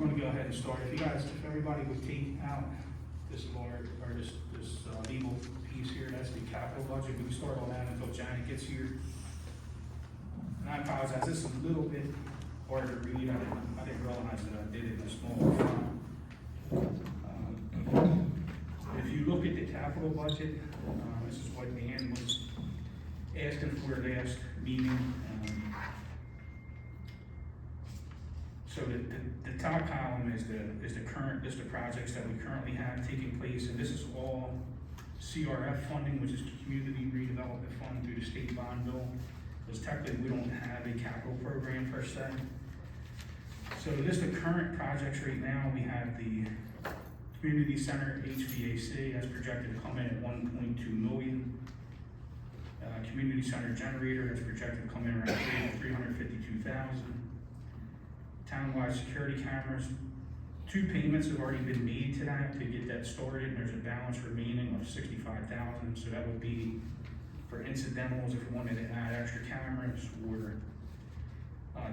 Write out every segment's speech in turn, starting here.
we're gonna go ahead and start. If you guys, if everybody would take out this lawyer, or this legal piece here, that's the capital budget. We can start on that until Janet gets here. And I apologize, this is a little bit hard to read. I didn't realize that I did it in a small font. If you look at the capital budget, this is what Dan was asking for last meeting. So the top column is the current list of projects that we currently have taking place, and this is all CRF funding, which is Community Redevelopment Fund through the state bond bill. Because technically we don't have a capital program per se. So the list of current projects right now, we have the Community Center HVAC, that's projected to come in at 1.2 million. Community Center generator, that's projected to come in around 352,000. Townwide security cameras, 2 payments have already been made to that to get that started, and there's a balance remaining of 65,000. So that would be for incidentals if we wanted to add extra cameras or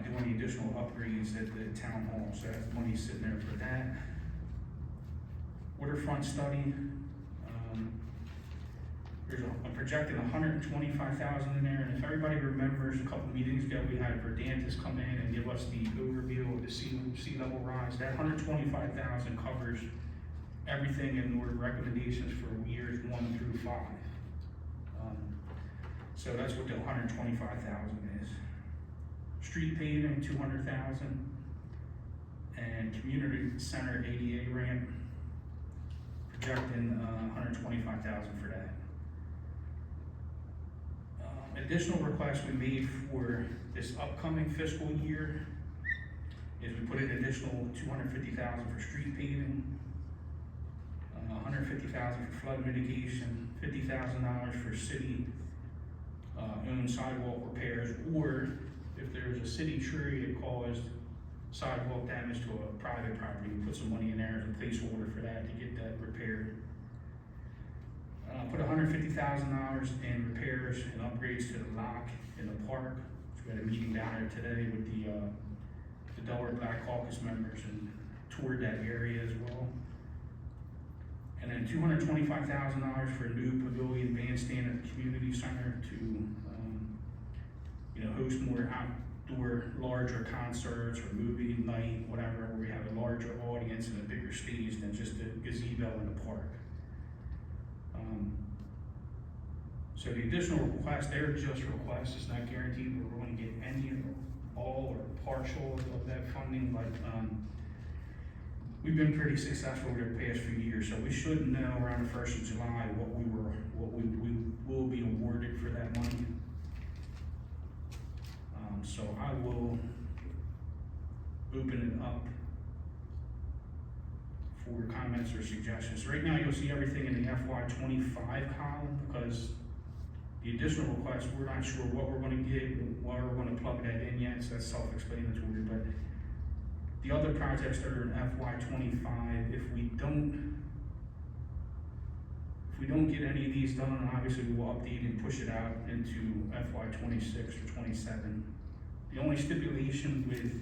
do any additional upgrades at the town hall. So that's money sitting there for that. Waterfront study, there's a projected 125,000 in there, and if everybody remembers, a couple meetings ago, we had Verdantis come in and give us the overview of the sea level rise. That 125,000 covers everything in order recommendations for years 1 through 5. So that's what the 125,000 is. Street paving, 200,000, and community center ADA ramp, projecting 125,000 for that. Additional requests we made for this upcoming fiscal year is we put in additional 250,000 for street paving, 150,000 for flood mitigation, $50,000 for city owned sidewalk repairs, or if there's a city tree that caused sidewalk damage to a private property, we put some money in there as a placeholder for that to get that repaired. Put $150,000 in repairs and upgrades to the lock in the park. So we had a meeting down there today with the Delaware Black Caucus members and toured that area as well. And then $225,000 for a new pavilion bandstand at the community center to host more outdoor, larger concerts or movie night, whatever, where we have a larger audience and a bigger stage than just a gazebo in the park. So the additional requests, they're just requests. It's not guaranteed that we're going to get any, all, or partial of that funding, but we've been pretty successful over the past few years. So we should know around the 1st of July what we will be awarded for that money. So I will open it up for comments or suggestions. Right now, you'll see everything in the FY25 column because the additional requests, we're not sure what we're going to get, where we're going to plug that in yet, so that's self-explanatory. But the other projects that are in FY25, if we don't get any of these done, obviously we'll update and push it out into FY26 or 27. The only stipulation with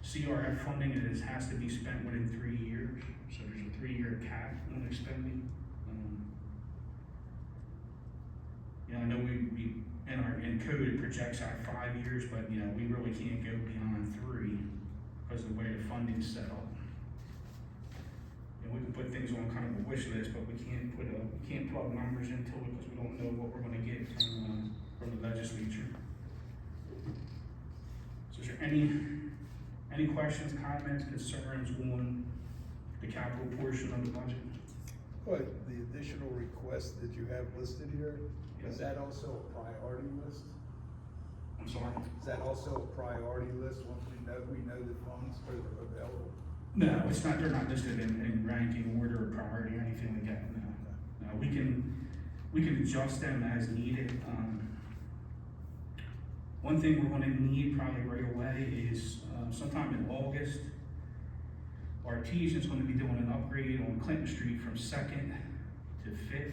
CRF funding is it has to be spent within 3 years. So there's a 3-year cap on expending. I know we in code it projects out 5 years, but we really can't go beyond 3 because of the way the funding's set up. We can put things on kind of a wish list, but we can't plug numbers into it because we don't know what we're going to get from the legislature. So is there any questions, comments, concerns on the capital portion of the budget? But the additional requests that you have listed here, Yes. Is that also a priority list? I'm sorry? Is that also a priority list once we know the funds are available? No, it's not. They're not listed in ranking order or priority or anything like that. No, we can adjust them as needed. One thing we're going to need probably right away is sometime in August. Our Artesian's going to be doing an upgrade on Clinton Street from 2nd to 5th,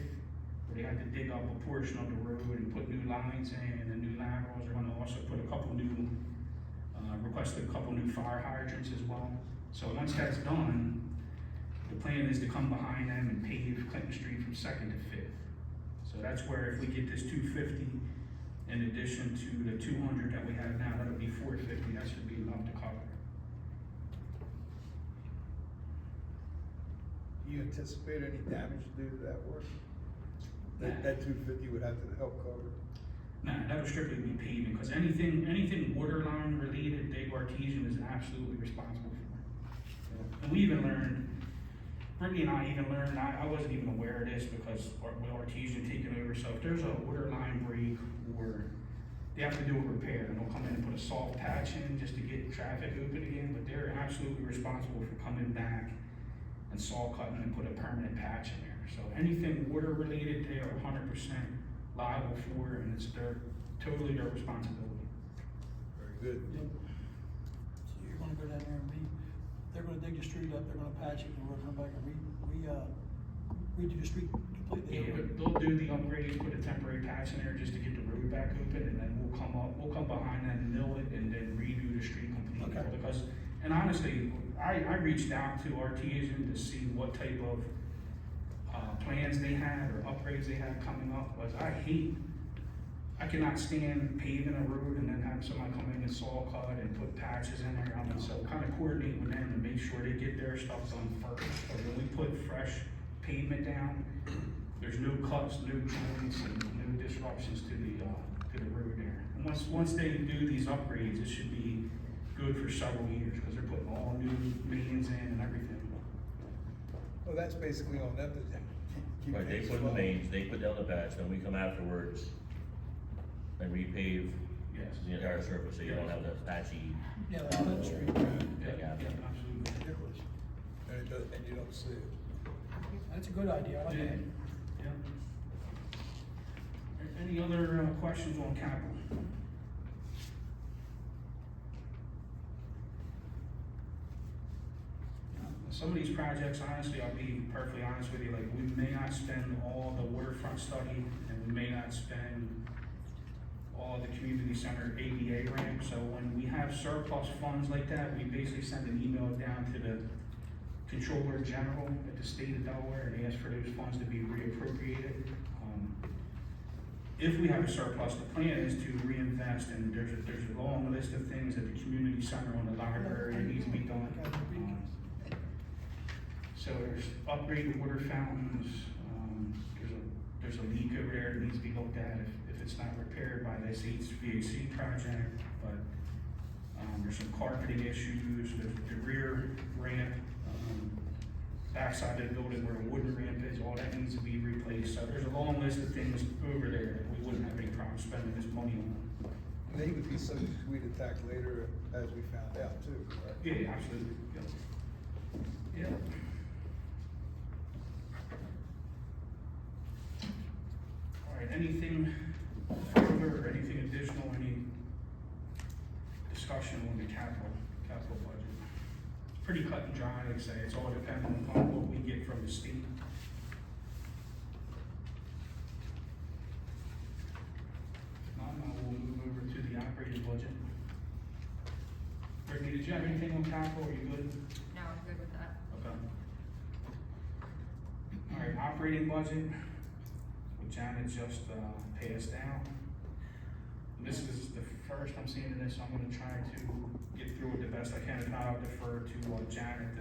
where they had to dig up a portion of the road and put new lines in and new laterals. They're going to also put requested a couple new fire hydrants as well. So once that's done, the plan is to come behind them and pave Clinton Street from Second to Fifth. So that's where if we get this 250, in addition to the 200 that we have now, that'll be 450, that should be enough to cover. Do you anticipate any damage due to that work? Nah. That 250 would have to help cover? Nah, that would strictly be paving, because anything water line related, Dave Artesian is absolutely responsible for. And we even learned, Brittany and I even learned, I wasn't even aware of this because with Artesian taking over, so if there's a water line break or they have to do a repair, and they'll come in and put a soft patch in just to get traffic open again, but they're absolutely responsible for coming back and saw cutting and put a permanent patch in there. So anything water related, they are 100% liable for, and it's totally their responsibility. Very good. So you're gonna go down there and they're gonna dig the street up, they're gonna patch it, and we're gonna come back and redo the street completely. Yeah, they'll do the upgrades, put a temporary patch in there just to get the road back open, and then we'll come behind that, mill it, and then redo the street completely. Okay. Because, and honestly, I reached out to Artesian to see what type of plans they had or upgrades they had coming up, because I cannot stand paving a road and then have somebody come in and saw cut and put patches in there. I mean, so kind of coordinate with them and make sure they get their stuff done first. Because when we put fresh pavement down, there's no cuts, no joints, and no disruptions to the road there. And once they do these upgrades, it should be good for several years, because they're putting all new mains in and everything. Well, that's basically on them to keep Right, they things put in the flowing. mains, they put down the patch, then we come afterwards and repave Yes. the entire surface, so you don't have that patchy. Yeah, like Clinton Street. Yeah, absolutely. Ridiculous. And you don't see it. That's a good idea, I like that. Yeah. Any other questions on capital? Some of these projects, honestly, I'll be perfectly honest with you, like, we may not spend all the waterfront study, and we may not spend all the community center ADA ramp, so when we have surplus funds like that, we basically send an email down to the Controller General at the state of Delaware and ask for those funds to be reappropriated. If we have a surplus, the plan is to reinvest, and there's a long list of things at the community center on the library that needs to be done. So there's upgraded water fountains, there's a leak over there that needs to be looked at if it's not repaired by this HVAC project, but there's some carpeting issues, there's the rear ramp, backside of the building where a wooden ramp is, all that needs to be replaced. So there's a long list of things over there that we wouldn't have any problem spending this money on. And they would be subject to tweet attack later, as we found out too, right? Yeah, absolutely. Yeah. All right, anything further or anything additional, any discussion on the capital budget? It's pretty cut and dry, like I say, it's all dependent upon what we get from the state. Now we'll move over to the operating budget. Brittany, did you have anything on capital, are you good? No, I'm good with that. Okay. All right, operating budget, what Janet just passed out. This is the first I'm seeing of this, so I'm gonna try to get through it the best I can. If not, I'll defer to Janet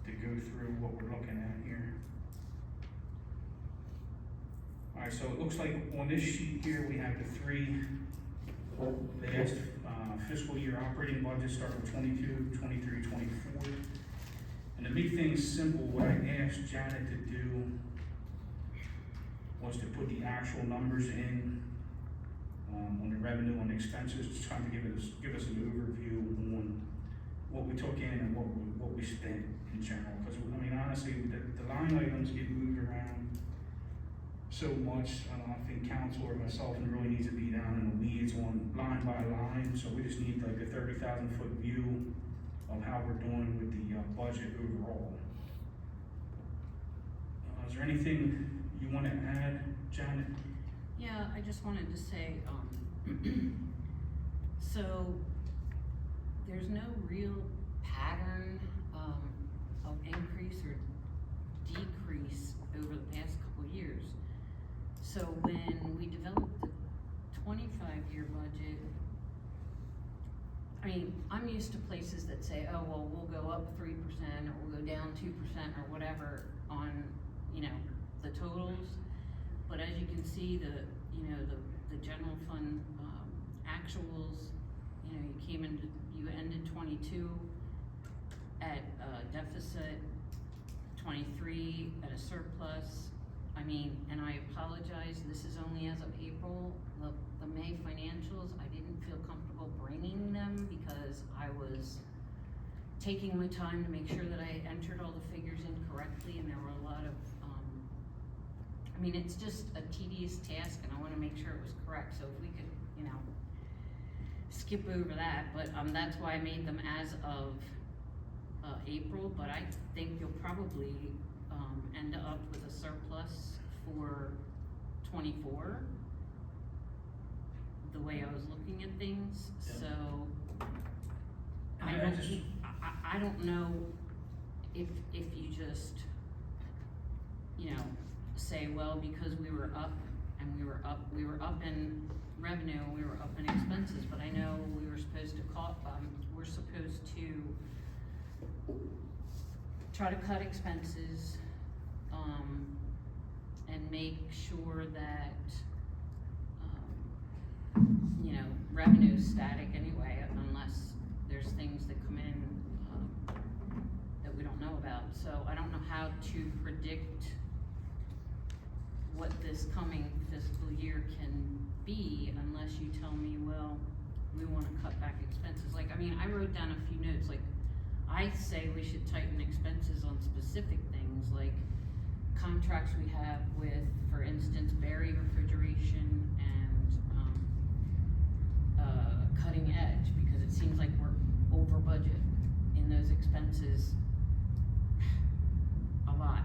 to go through what we're looking at here. All right, so it looks like on this sheet here, we have the three last fiscal year operating budgets, start with 22, 23, 24. And to make things simple, what I asked Janet to do was to put the actual numbers in on the revenue, on the expenses, just trying to give us an overview on what we took in and what we spent in general. Because I mean, honestly, the line items get moved around so much. I don't think council or myself really needs to be down in the weeds on line by line. So we just need like a 30,000 foot view of how we're doing with the budget overall. Is there anything you want to add, Janet? Yeah, I just wanted to say, so there's no real pattern, of increase or decrease over the past couple of years. So when we developed the 25-year budget, I mean, I'm used to places that say, oh, well, we'll go up 3% or we'll go down 2% or whatever on, you know, the totals. But as you can see, the general fund, actuals, you know, you ended 22 at a deficit, 23 at a surplus. I mean, and I apologize, this is only as of April. The May financials, I didn't feel comfortable bringing them because I was taking my time to make sure that I entered all the figures in correctly, and there were a lot of, I mean, it's just a tedious task, and I wanna make sure it was correct, so if we could, you know, skip over that, but, that's why I made them as of, April, but I think you'll probably, end up with a surplus for 24, the way I was looking at things, Yeah. so. I I don't know if you just, you know, say, well, because we were up and we were up in revenue, we were up in expenses, but I know we were supposed to we're supposed to try to cut expenses, and make sure that, you know, revenue's static anyway, unless there's things that come in, that we don't know about. So I don't know how to predict what this coming fiscal year can be unless you tell me, well, we wanna cut back expenses. Like, I mean, I wrote down a few notes, like, I say we should tighten expenses on specific things, like contracts we have with, for instance, Berry Refrigeration and, Cutting Edge, because it seems like we're over budget in those expenses a lot.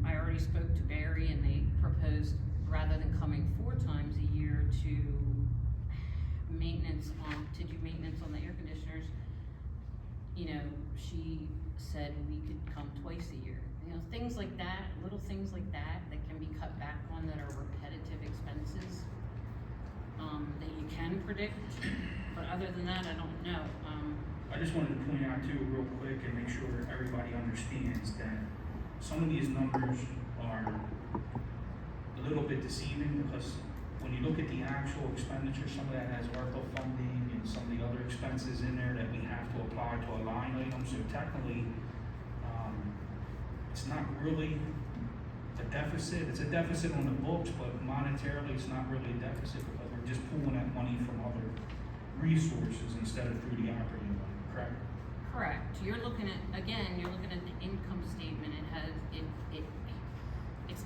I already spoke to Barry and they proposed, rather than coming 4 times a year to do maintenance on the air conditioners, you know, she said we could come twice a year. You know, things like that, little things like that can be cut back on, that are repetitive expenses, that you can predict, but other than that, I don't know. I just wanted to point out too, real quick, and make sure everybody understands that some of these numbers are a little bit deceiving, because when you look at the actual expenditure, some of that has ARPA funding and some of the other expenses in there that we have to apply to a line item, so technically, it's not really a deficit. It's a deficit on the books, but monetarily, it's not really a deficit, because we're just pulling that money from other resources instead of through the operating budget, correct? Correct. You're looking at the income statement. It's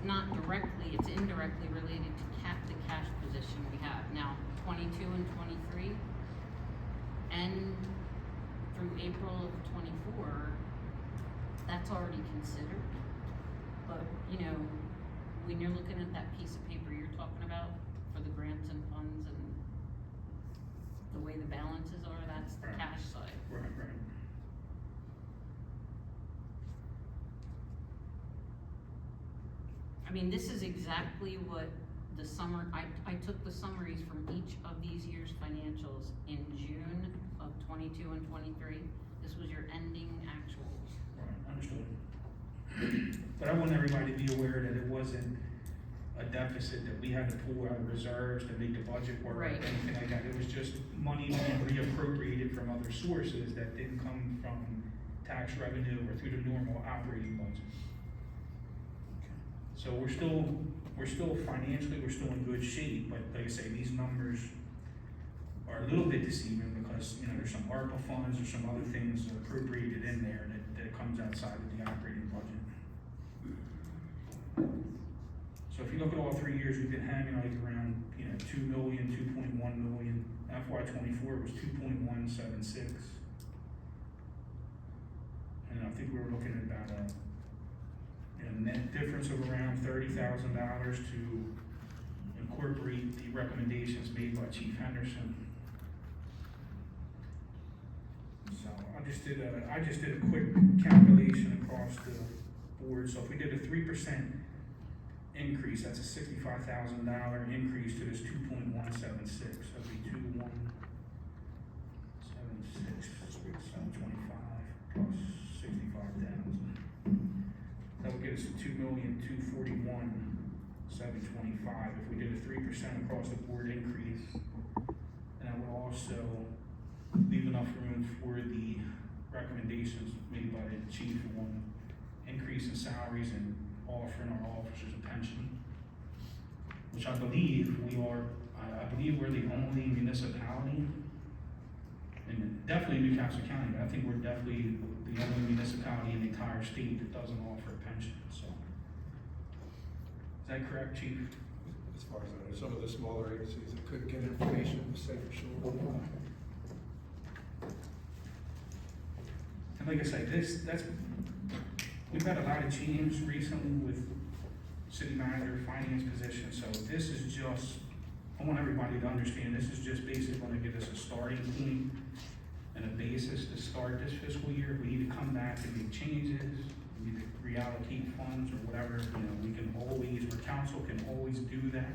not directly, it's indirectly related to the cash position we have. Now, 22 and 23, and through April of 24, that's already considered. But, you know, when you're looking at that piece of paper you're talking about for the grants and funds and the way the balances are, that's the Right. cash side. Right. I mean, this is exactly what I took the summaries from each of these year's financials in June of 22 and 23. This was your ending actuals. Right, understood. But I want everybody to be aware that it wasn't a deficit that we had to pull out of reserves to make the budget work or Right. anything like that. It was just money being reappropriated from other sources that didn't come from tax revenue or through the normal operating budget. So we're still financially, we're still in good shape, but like I say, these numbers are a little bit deceiving because, you know, there's some ARPA funds or some other things appropriated in there that comes outside of the operating budget. So if you look at all 3 years, we've been hanging like around, you know, 2 million, 2.1 million. FY 24 was 2.176. And I think we were looking at about a net difference of around $30,000 to incorporate the recommendations made by Chief Henderson. I just did a quick calculation across the board, so if we did a 3% increase, that's a $65,000 increase to this 2.176, that'd be 2.176, 725 plus 65,000. That would get us to 2,241,725 if we did a 3% across the board increase. And that would also leave enough room for the recommendations made by the chief on increase in salaries and offering our officers a pension, which I believe we're the only municipality, and definitely Newcastle County, but I think we're definitely the only municipality in the entire state that doesn't offer a pension, so. Is that correct, chief? As far as I know, some of the smaller agencies that couldn't get information, to say for sure. And like I said, we've had a lot of change recently with city manager, finance position, so this is just, I want everybody to understand, this is just basically gonna give us a starting point and a basis to start this fiscal year. If we need to come back and make changes, we need to reallocate funds or whatever, we can always, or council can always do that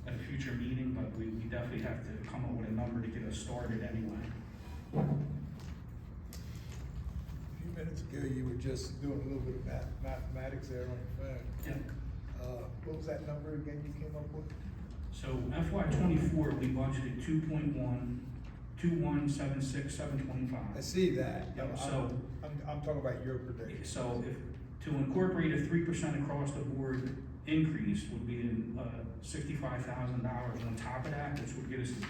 at a future meeting, but we definitely have to come up with a number to get us started anyway. A few minutes ago, you were just doing a little bit of mathematics there on your phone. Yeah. What was that number again you came up with? So FY ¡24, we budgeted 2.1276725. I see that. Yep, so- I'm talking about your prediction. So if, to incorporate a 3% across the board increase would be $65,000 on top of that, which would get us to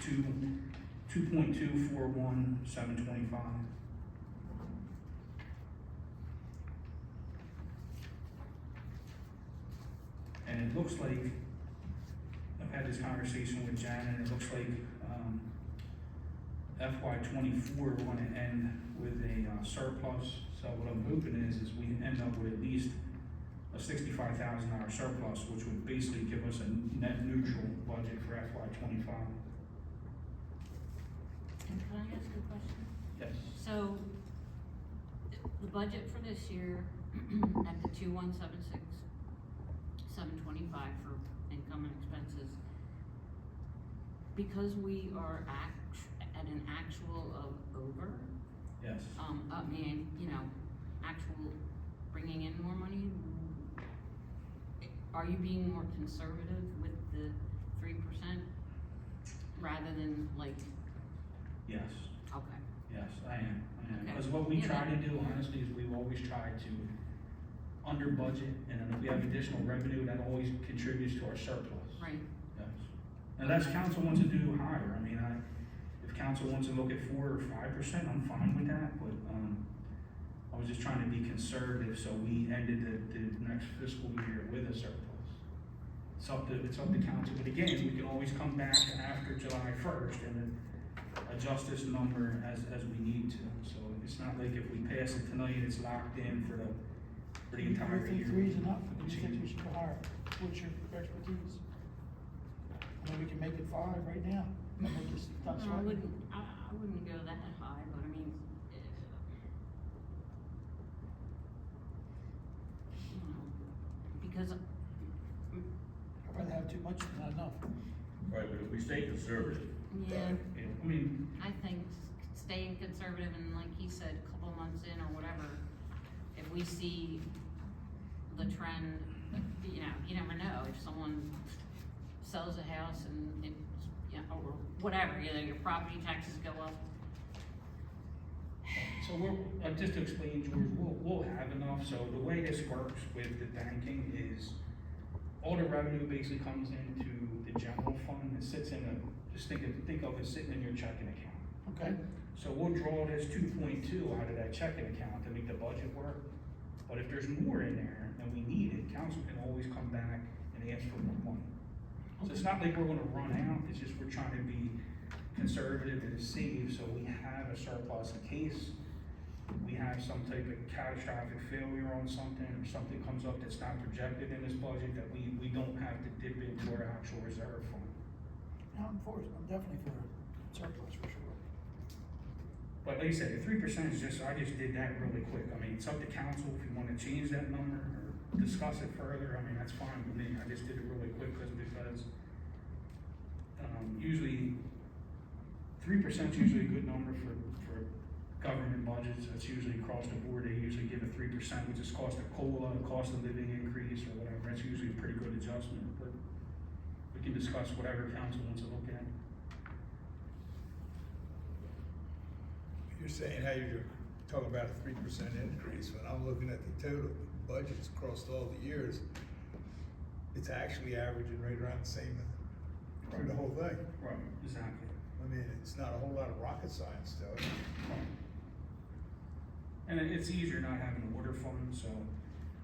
2.241725. And it looks like, I've had this conversation with Jan, and it looks like, FY '24, we're gonna end with a surplus. So what I'm hoping is we end up with at least a $65,000 surplus, which would basically give us a net neutral budget for FY '25. And can I ask a question? Yes. So, the budget for this year, at the 2,176,725 for income and expenses, because we are at an actual of over, Yes. actual bringing in more money, are you being more conservative with the 3% rather than like, Yes. okay, Yes, I am. Okay. Because what we Yeah. try to do, honestly, is we've always tried to under budget, and then if we have additional revenue, that always contributes to our surplus. right, Yes. Unless council wants to do higher, if council wants to look at 4 or 5%, I'm fine with that, but, I was just trying to be conservative, so we ended the next fiscal year with a surplus. It's up to council, but again, we can always come back after July 1st and then adjust this number as we need to, so it's not like if we pass it tonight, it's locked in for the entire You year. think 3 is enough, or do you Change think it. we should go higher? What's your expertise? We can make it 5 right now, and make it stop no, I sweating. wouldn't go that high, but I mean, because, I'd rather have too much than not enough. Right, but if we stay conservative, yeah, I I think staying conservative and like he said, a couple months in or whatever, if we see the trend, you never know, if someone sells a house and it, or whatever, your property taxes go up. So just to explain, George, we'll have enough, so the way this works with the banking is all the revenue basically comes into the general fund, it sits in just think of it sitting in your checking account. Okay, So we'll draw this 2.2 out of that checking account to make the budget work, but if there's more in there and we need it, council can always come back and ask for more money. So it's not like we're gonna run out, it's just we're trying to be conservative and save, so we have a surplus in case we have some type of catastrophic failure on something, or something comes up that's not projected in this budget, that we don't have to dip into our actual reserve fund. now I'm for it, I'm definitely for surplus for sure. But like I said, the 3% is just, I just did that really quick. I mean, it's up to council if you wanna change that number or discuss it further. I mean, that's fine with me. I just did it really quick because usually 3% is usually a good number for government budgets. That's usually across the board. They usually give a 3%, which is cost of COLA, cost of living increase or whatever. That's usually a pretty good adjustment, but we can discuss whatever council wants to look at. You're saying how you're talking about a 3% increase, when I'm looking at the total budgets across all the years, it's actually averaging right around the same through the whole thing. Right, exactly. I mean, it's not a whole lot of rocket science to it. And it's easier not having a water fund, so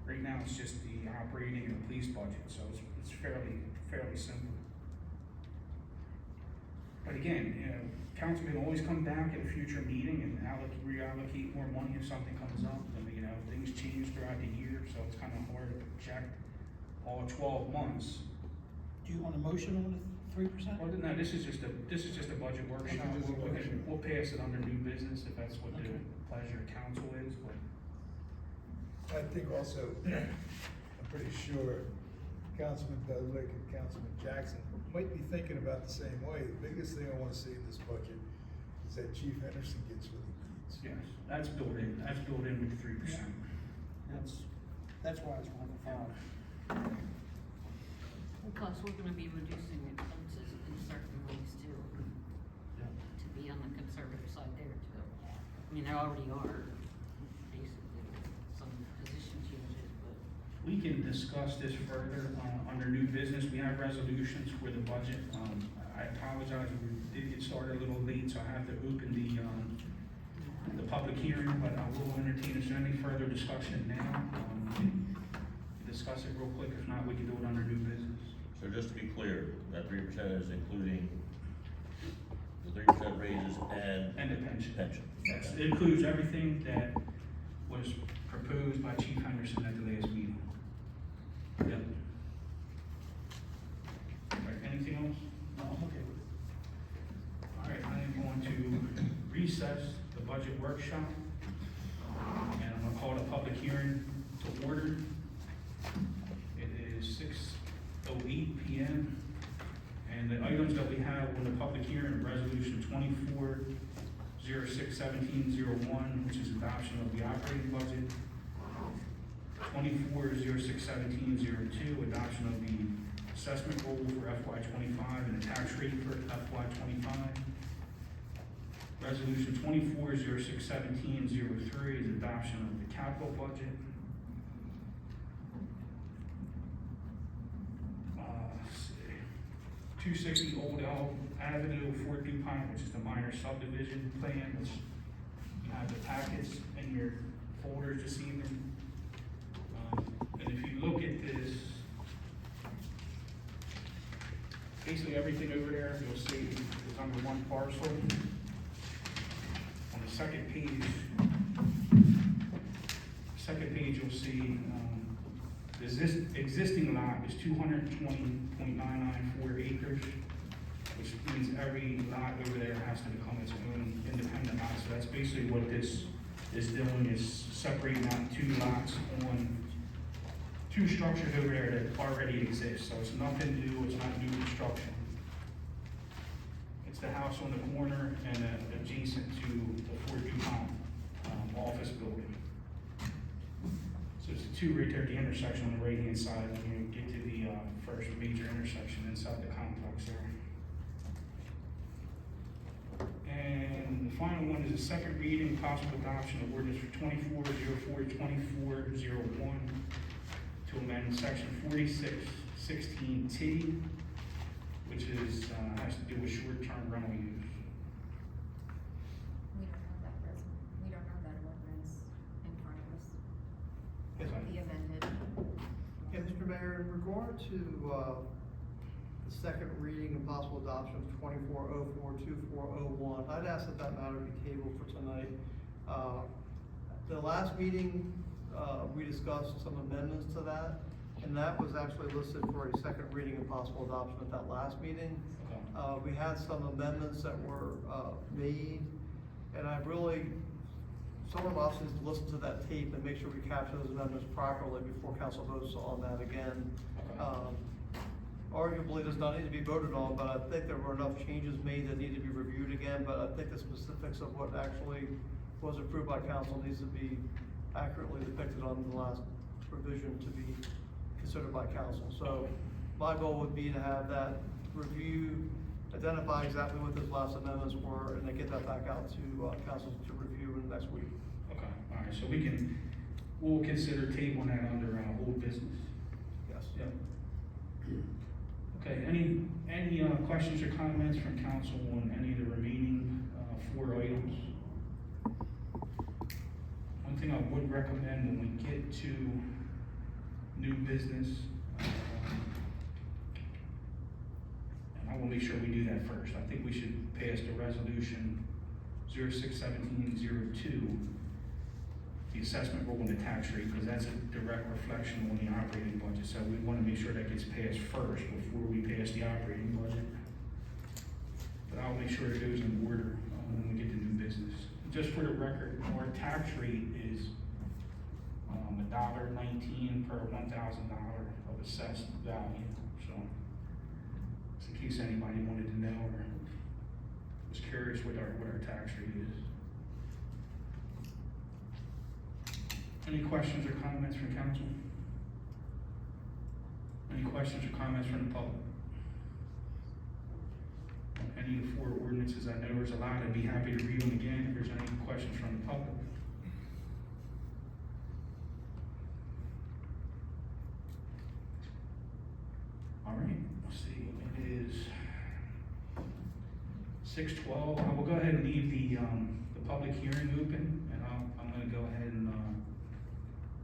right now it's just the operating and the police budget, so it's fairly simple. But again, you know, council can always come back at a future meeting and reallocate more money if something comes up. I mean, you know, things change throughout the year, so it's kind of hard to project all 12 months. Do you want a motion on the 3%? Well, no, this is just a budget workshop. This is just a workshop. We'll pass it under new business if that's what the Okay. pleasure of council is, but. I think also, I'm pretty sure Councilman Dudley and Councilman Jackson might be thinking about the same way. The biggest thing I wanna see in this budget is that Chief Henderson gets what he needs. Yes, that's built in with the 3%. That's why it's 1 to 5. Plus, we're gonna be reducing expenses in certain ways too, to be on the conservative side there too. I mean, there already are, basically, some position changes, but. We can discuss this further, under new business. We have resolutions for the budget. I apologize, we did get started a little late, so I have to open the public hearing, but I will entertain if there's any further discussion now. We can discuss it real quick. If not, we can do it under new business. So just to be clear, that 3% is including the 3% raises and. And the pension. Pension. Yes, it includes everything that was proposed by Chief Henderson at the last meeting. Yep. All right, anything else? No, I'm okay with it. All right, I am going to recess the budget workshop. And I'm gonna call the public hearing to order. It is 6:08 p.m. And the items that we have on the public hearing, resolution 24-06-1701, which is adoption of the operating budget. 24-06-1702, adoption of the assessment roll for FY '25 and the tax rate for FY '25. Resolution 24-06-1703 is adoption of the capital budget. 260 Old Elm Avenue, Fort DuPont, which is the minor subdivision plan, which you have the packets in your folders this evening. And if you look at this, basically everything over there, you'll see is under one parcel. On the second page, you'll see, this existing lot is 220.994 acres, which means every lot over there has to become its own independent lot. So that's basically what this is doing, is separating out two lots on two structures over there that already exist. So it's nothing new, it's not new construction. It's the house on the corner and adjacent to the Fort DuPont office building. So it's the two right there at the intersection on the right-hand side when you get to the first major intersection inside the complex there. And the final one is a second reading, possible adoption of ordinance for 2404-2401 to amend section 4616T, which is, has to do with short-term rental use. We don't have that ordinance in front of us. Yes, It will be amended. Yeah, Mr. Mayor, in regard to, the second reading and possible adoption of 2404-2401, I'd ask that matter be tabled for tonight. The last meeting, we discussed some amendments to that, and that was actually listed for a second reading and possible adoption at that last meeting. We had some amendments that were, made, And I really, someone of us needs to listen to that tape and make sure we capture those amendments properly before council votes on that again. Arguably, does not need to be voted on, but I think there were enough changes made that need to be reviewed again, but I think the specifics of what actually was approved by council needs to be accurately depicted on the last revision to be considered by council. So my goal would be to have that review, identify exactly what those last amendments were, and then get that back out to council to review in the next week. Okay, all right, so we'll consider tabling that under, old business. Yes. Yep. Okay, any questions or comments from council on any of the remaining, 4 items? One thing I would recommend when we get to new business, and I will make sure we do that first. I think we should pass the resolution 061702, the assessment rule and the tax rate, because that's a direct reflection on the operating budget. So we want to make sure that gets passed first before we pass the operating budget. But I'll make sure it goes in order when we get to new business. Just for the record, our tax rate is $1.19 per $1,000 of assessed value. So, just in case anybody wanted to know or was curious what our tax rate is. Any questions or comments from council? Any questions or comments from the public? Any of the 4 ordinances I know is allowed, I'd be happy to read them again if there's any questions from the public. All right, let's see, it is 6:12. I will go ahead and leave the public hearing open, and I'm gonna go ahead and,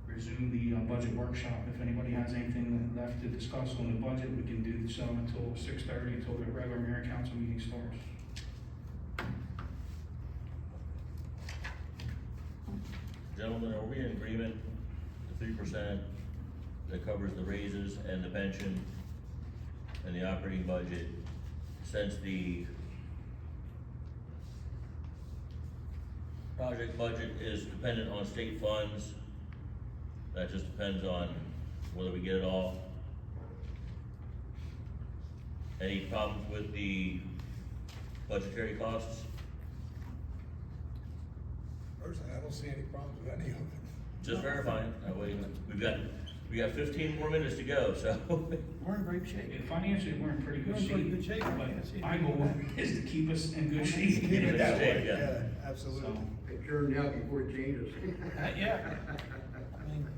resume the budget workshop. If anybody has anything left to discuss on the budget, we can do so until 6:30, until the regular mayor and council meeting starts. Gentlemen, are we in agreement, the 3% that covers the raises and the pension and the operating budget, since the project budget is dependent on state funds, that just depends on whether we get it all? Any problems with the budgetary costs? Personally, I don't see any problems with any of it. Just verifying, that way, we got 15 more minutes to go, so. We're in great shape. And financially, we're in pretty good We're in shape. pretty good shape. But my goal is to keep us in good shape. Keep it that way, Yeah. yeah, absolutely. So, It turned out before it changes. Yeah.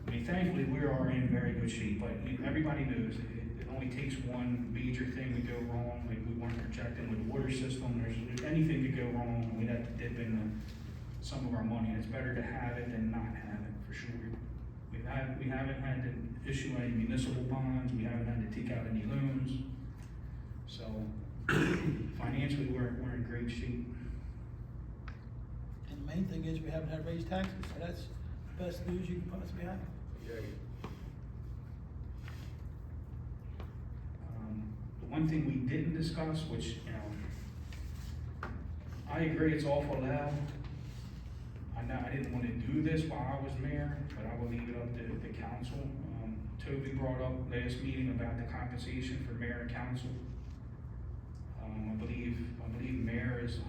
I mean, thankfully, we are in very good shape, but everybody knows it only takes one major thing to go wrong. Like we weren't projecting with the water system, if anything could go wrong, we'd have to dip into some of our money. It's better to have it than not have it, for sure. We haven't had to issue any municipal bonds, we haven't had to take out any loans. So financially, we're in great shape. And the main thing is we haven't had raised taxes, so that's the best news you can possibly have. The one thing we didn't discuss, which, I agree it's awful loud. I know I didn't want to do this while I was mayor, but I will leave it up to the council. Toby brought up last meeting about the compensation for mayor and council. I believe mayor is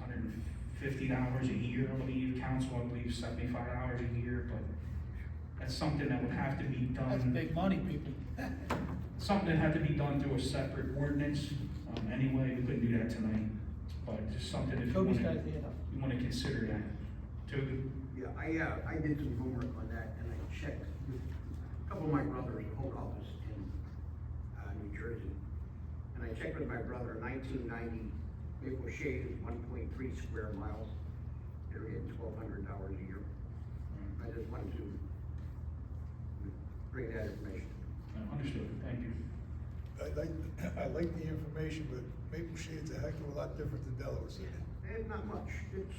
$150 a year, I believe, council, I believe, $75 a year, but that's something that would have to be done. That's big money, people. Something that had to be done through a separate ordinance. Anyway, we couldn't do that tonight, but just something if you Toby's wanna, got his hand up. you wanna consider that. Toby? Yeah, I did some homework on that, and I checked with a couple of my brothers hold office in, New Jersey. And I checked with my brother, 1990, Maple Shade is 1.3 square miles. They're getting $1,200 a year. I just wanted to bring that information. Understood, thank you. I like the information, but Maple Shade's a heck of a lot different than Delaware City. And not much, it's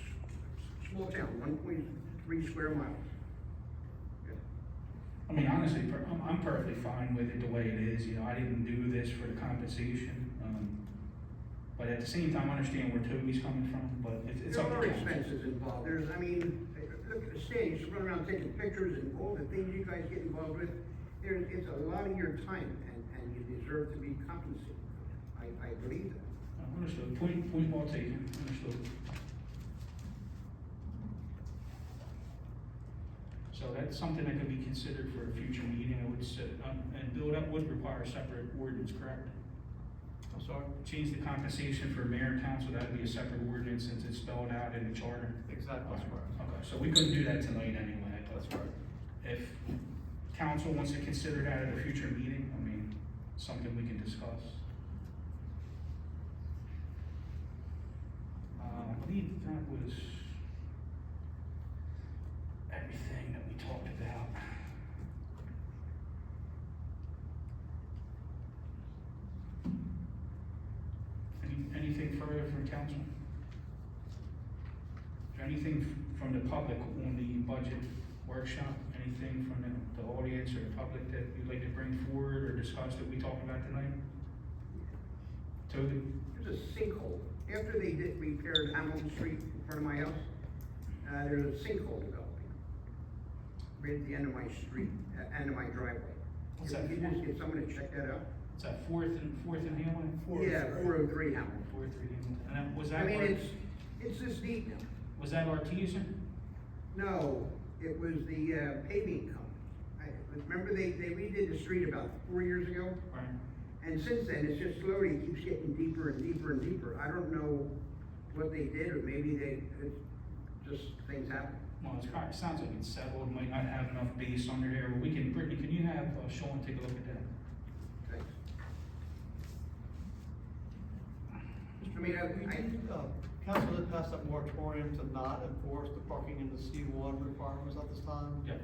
a small town, 1.3 square miles. Yeah. I mean, honestly, I'm perfectly fine with it the way it is, I didn't do this for the compensation. But at the same time, I understand where Toby's coming from, but it's There up are to council. expenses involved, there's, I mean, look at the stage, run around taking pictures and all the things you guys get involved with. It's a lot of your time, and you deserve to be compensated. I believe that. Understood, point well taken, understood. So that's something that could be considered for a future meeting, I would say, and Bill, that would require a separate ordinance, correct? I'm sorry? Change the compensation for mayor and council, that would be a separate ordinance since it's spelled out in the charter. Exactly, that's correct. Okay, so we couldn't do that tonight anyway, but That's right. if council wants to consider that at a future meeting, I mean, something we can discuss. I believe that was everything that we talked about. Anything further from council? Is there anything from the public on the budget workshop? Anything from the audience or the public that you'd like to bring forward or discuss that we talked about tonight? Toby? There's a sinkhole. After they repaired Hamilton Street in front of my house, there's a sinkhole developing. Right at the end of my street, end of my driveway. What's If that you for? just get someone to check that out? Is that fourth and Hamlin? Yeah, 403 Hamilton. 403 Hamlin. And that, was that? I mean, art- it's this deep now. Was that artesian? No, it was the paving company. Remember they redid the street about 4 years ago? Right. And since then, it's just slowly keeps getting deeper and deeper and deeper. I don't know what they did, or maybe it's just things happen. Well, it sounds like it's settled, might not have enough base under there, but we can, Brittany, can you have Sean take a look at that? Thanks. I mean, Council did pass that moratorium to not enforce the parking in the C1 requirements at this time. Yes.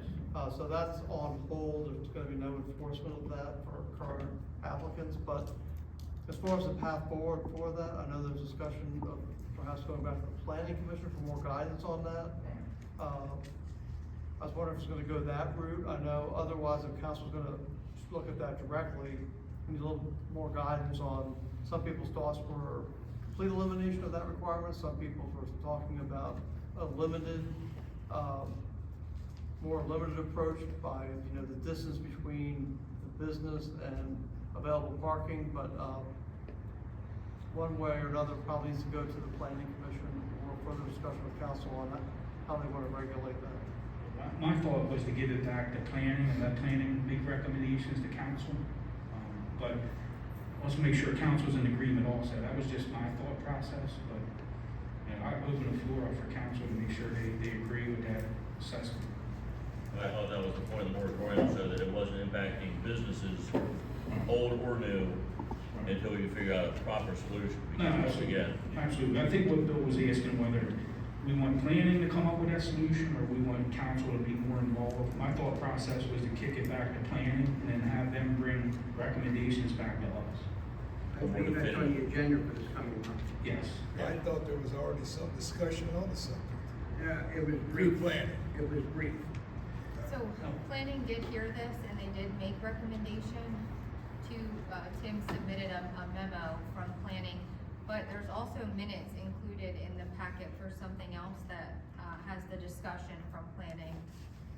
So that's on hold, there's gonna be no enforcement of that for current applicants, but as far as the path forward for that, I know there's discussion of perhaps going back to the planning commission for more guidance on that. I was wondering if it's gonna go that route. I know otherwise if council's gonna look at that directly, we need a little more guidance on, some people's thoughts were complete elimination of that requirement, some people were talking about a limited, more limited approach by, the distance between the business and available parking, but, one way or another probably needs to go to the planning commission or further discussion with council on that, how they wanna regulate that. My thought was to give it back to planning and let planning make recommendations to council. But also make sure council's in agreement also. That was just my thought process, but, I open the floor up for council to make sure they agree with that assessment. I thought that was the point of the moratorium, so that it wasn't impacting businesses, old or new, until you figure out a proper solution. No, Because once absolutely, again, absolutely. I think what Bill was asking, whether we want planning to come up with that solution, or we want council to be more involved. My thought process was to kick it back to planning, and then have them bring recommendations back to us. I believe that's on the agenda for this coming month. Yes. I thought there was already some discussion on the subject. It was Through brief. planning. It was brief. So, planning did hear this, and they did make recommendation to, Tim submitted a memo from planning, but there's also minutes included in the packet for something else that, has the discussion from planning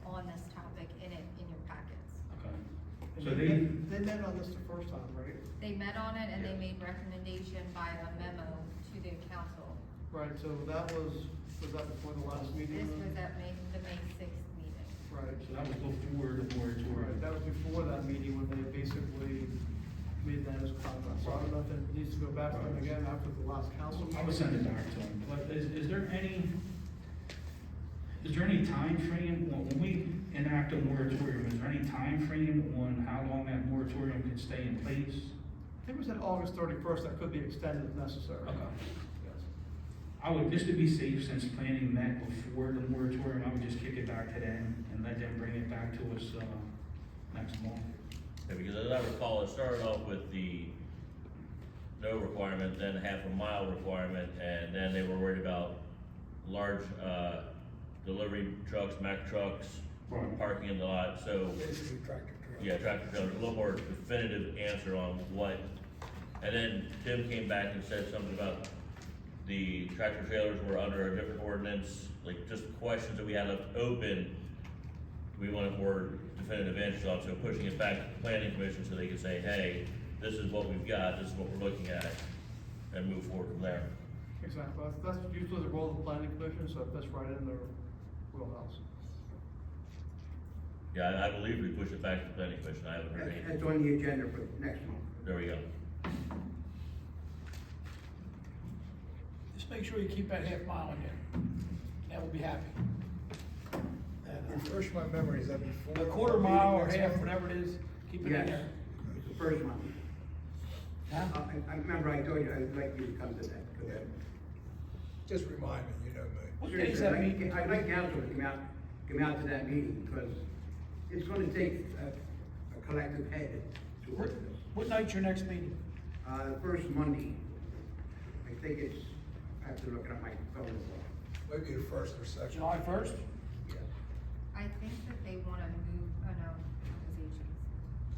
on this topic in your packets. Okay. And So they met on this the first time, right? They met on it and they Yeah. made recommendation by a memo to the council. Right, so that was that before the last meeting? This then? was at the May 6th meeting. Right, So that was before the right, moratorium. that was before that meeting when they basically made that as contract. So I don't know if it needs to go back to them again after the last council meeting. I would send it back to them, but is there any time frame when we enact a moratorium, is there any time frame on how long that moratorium can stay in place? I think we said August 31st, that could be extended if necessary. Okay. Yes. I would, just to be safe, since planning met before the moratorium, I would just kick it back to them and let them bring it back to us, next month. yeah, because as I recall, it started off with the no requirement, then half a mile requirement, and then they were worried about large, delivery trucks, Mack trucks, Right. parking in the lot, so, Basically tractor trailer. yeah, tractor trailer, a little more definitive answer on what And then Tim came back and said something about the tractor trailers were under a different ordinance, like just questions that we had left open. We wanted more definitive answers on, so pushing it back to the planning commission so they can say, hey, this is what we've got, this is what we're looking at, and move forward from there. Exactly, that's usually the role of the planning commission, so that's right in their wheelhouse. Yeah, I believe we pushed it back to the planning commission, I haven't heard anything. That's on the agenda for next month. There we go. Just make sure you keep that half mile in there, and we'll be happy. And, Refresh my memory, is that before? a quarter our meeting mile or next half, month? whatever it is, keep it in Yes, there. it's the first one. Huh? I remember I told you I'd like you to come to that. Just remind me, you know me. What day is that meeting? I'd like council to come out to that meeting, because it's gonna take a collective head to work this. What night's your next meeting? The first Monday, I think it's, I have to look it up my phone. Maybe the first or second. July first? Yeah. I think that they wanna move, oh no, it was HPC.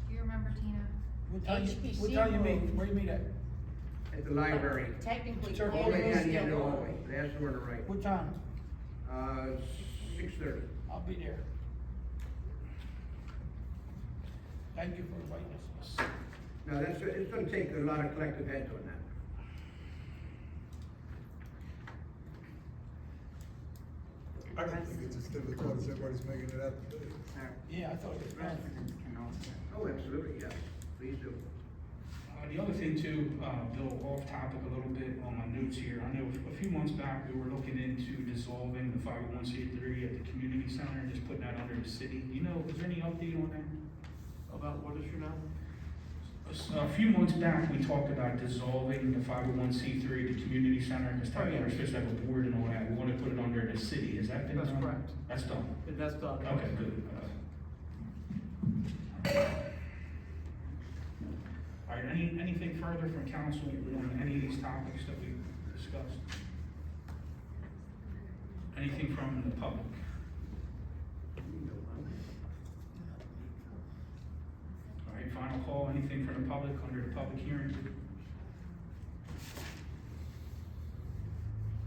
Do you remember, Tina? What time you HPC meet? will- Where you meet at? At the library, Technically, Sure. all the way down the end of the still hallway, last door to the right. What time? 6:30. I'll be there. Thank you for inviting us. No, it's gonna take a lot of collective heads on that. I don't think it's as difficult as everybody's making it out to be. Yeah, I thought it was fun. Oh, absolutely, yeah, please do. The other thing too, Bill, off topic a little bit on my notes here, I know a few months back, we were looking into dissolving the 501c3 at the community center and just putting that under the city. You know, is there any update on that? About what issue now? A few months back, we talked about dissolving the 501c3 at the community center, because technically we're supposed to have a board and all that, we want to put it under the city, is that been done? That's correct. That's done? And that's done. Okay, good. All right, anything further from council on any of these topics that we discussed? Anything from the public? All right, final call, anything from the public under the public hearing?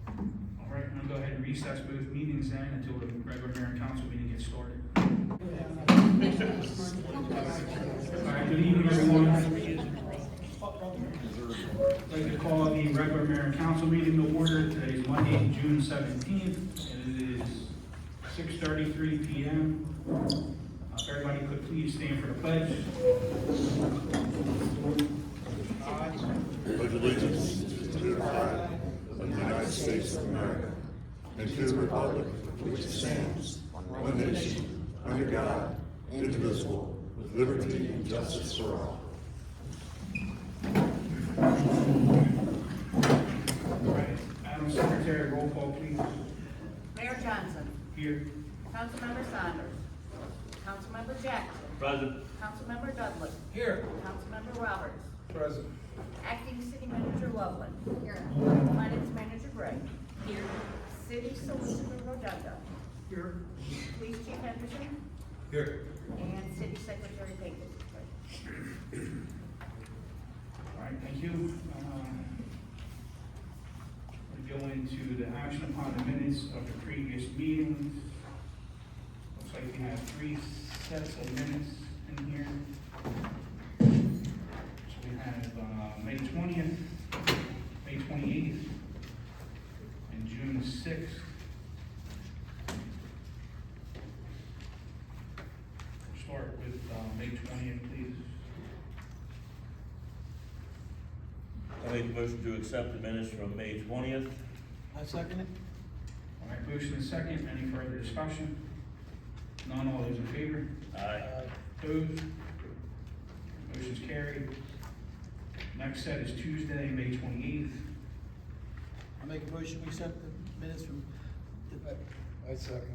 All right, I'm gonna go ahead and recess both meetings then until the regular mayor and council meeting gets started. All right, good evening, everyone. I'd like to call the regular mayor and council meeting to order. Today is Monday, June 17th, and it is 6:33 p.m. If everybody could please stand for the pledge. Pledge allegiance to the flag of the United States of America and to the republic for which it stands, one nation, under God, indivisible, with liberty and justice for all. All right, Madam Secretary, roll call, please. Mayor Johnson, Here. Councilmember Saunders, Councilmember Jackson, Present. Councilmember Dudley, Here. Councilmember Roberts, Present. Acting City Manager Loveland, Here. Finance Manager Gray, Here. City Solicitor Rotundo, Here. Police Chief Henderson, Here. and City Secretary Payton. All right, thank you. We go into the action upon the minutes of the previous meetings. Looks like we have 3 sets of minutes in here. So we have May 20th, May 28th, and June 6th. We'll start with May 20th, please. I make a motion to accept the minutes from May 20th. I second it. All right, motion and second, any further discussion? None, all those in favor? Aye. Opposed? Motion's carried. Next set is Tuesday, May 28th. I make a motion, we accept the minutes from the, I second it.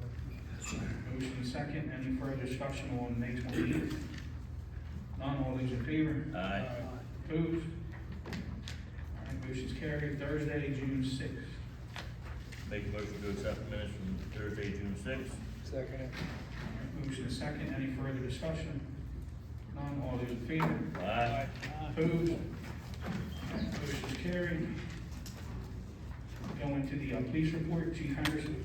Motion and second, any further discussion on May 28th? None, all those in favor? Aye. Opposed? All right, motion's carried. Thursday, June 6th. Make a motion to accept the minutes from Thursday, June 6th. Second it. All right, motion and second, any further discussion? None, all those in favor? Aye. Opposed? Motion is carried. Going to the police report, Chief Henderson.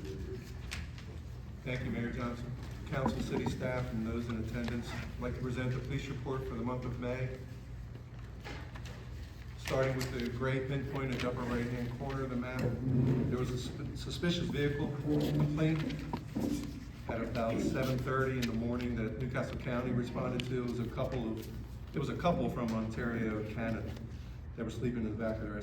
Thank you, Mayor Johnson. Council, city staff, and those in attendance, I'd like to present the police report for the month of May. Starting with the gray pinpoint in the upper right-hand corner of the map, there was a suspicious vehicle complaint at about 7:30 in the morning that Newcastle County responded to. It was a couple from Ontario, Canada. They were sleeping in the back of their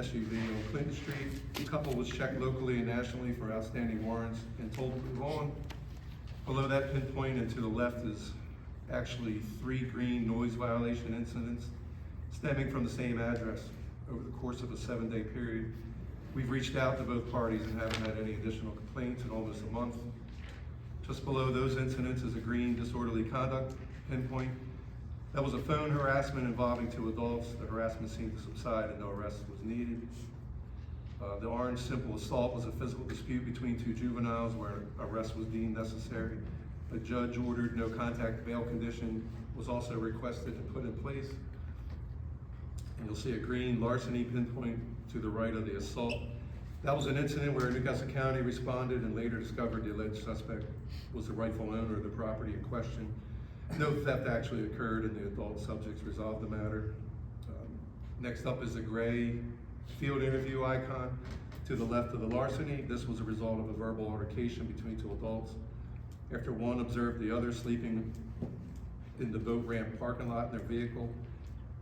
SUV on Clinton Street. The couple was checked locally and nationally for outstanding warrants and told to move on. Below that pinpoint and to the left is actually 3 green noise violation incidents stemming from the same address over the course of a 7-day period. We've reached out to both parties and haven't had any additional complaints in almost a month. Just below those incidents is a green disorderly conduct pinpoint. That was a phone harassment involving 2 adults. The harassment seemed to subside and no arrest was needed. The orange simple assault was a physical dispute between 2 juveniles where arrest was deemed necessary. A judge ordered no contact bail condition was also requested and put in place. And you'll see a green larceny pinpoint to the right of the assault. That was an incident where Newcastle County responded and later discovered the alleged suspect was the rightful owner of the property in question. No theft actually occurred and the adult subjects resolved the matter. Next up is the gray field interview icon to the left of the larceny. This was a result of a verbal altercation between 2 adults. After one observed the other sleeping in the boat ramp parking lot in their vehicle.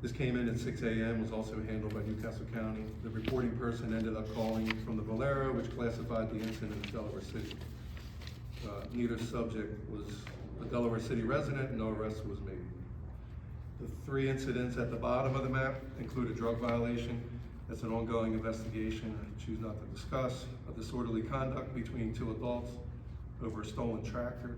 This came in at 6 a.m., was also handled by Newcastle County. The reporting person ended up calling from the Bolero, which classified the incident as Delaware City. Neither subject was a Delaware City resident and no arrest was made. The 3 incidents at the bottom of the map include a drug violation. That's an ongoing investigation I choose not to discuss. A disorderly conduct between 2 adults over a stolen tractor.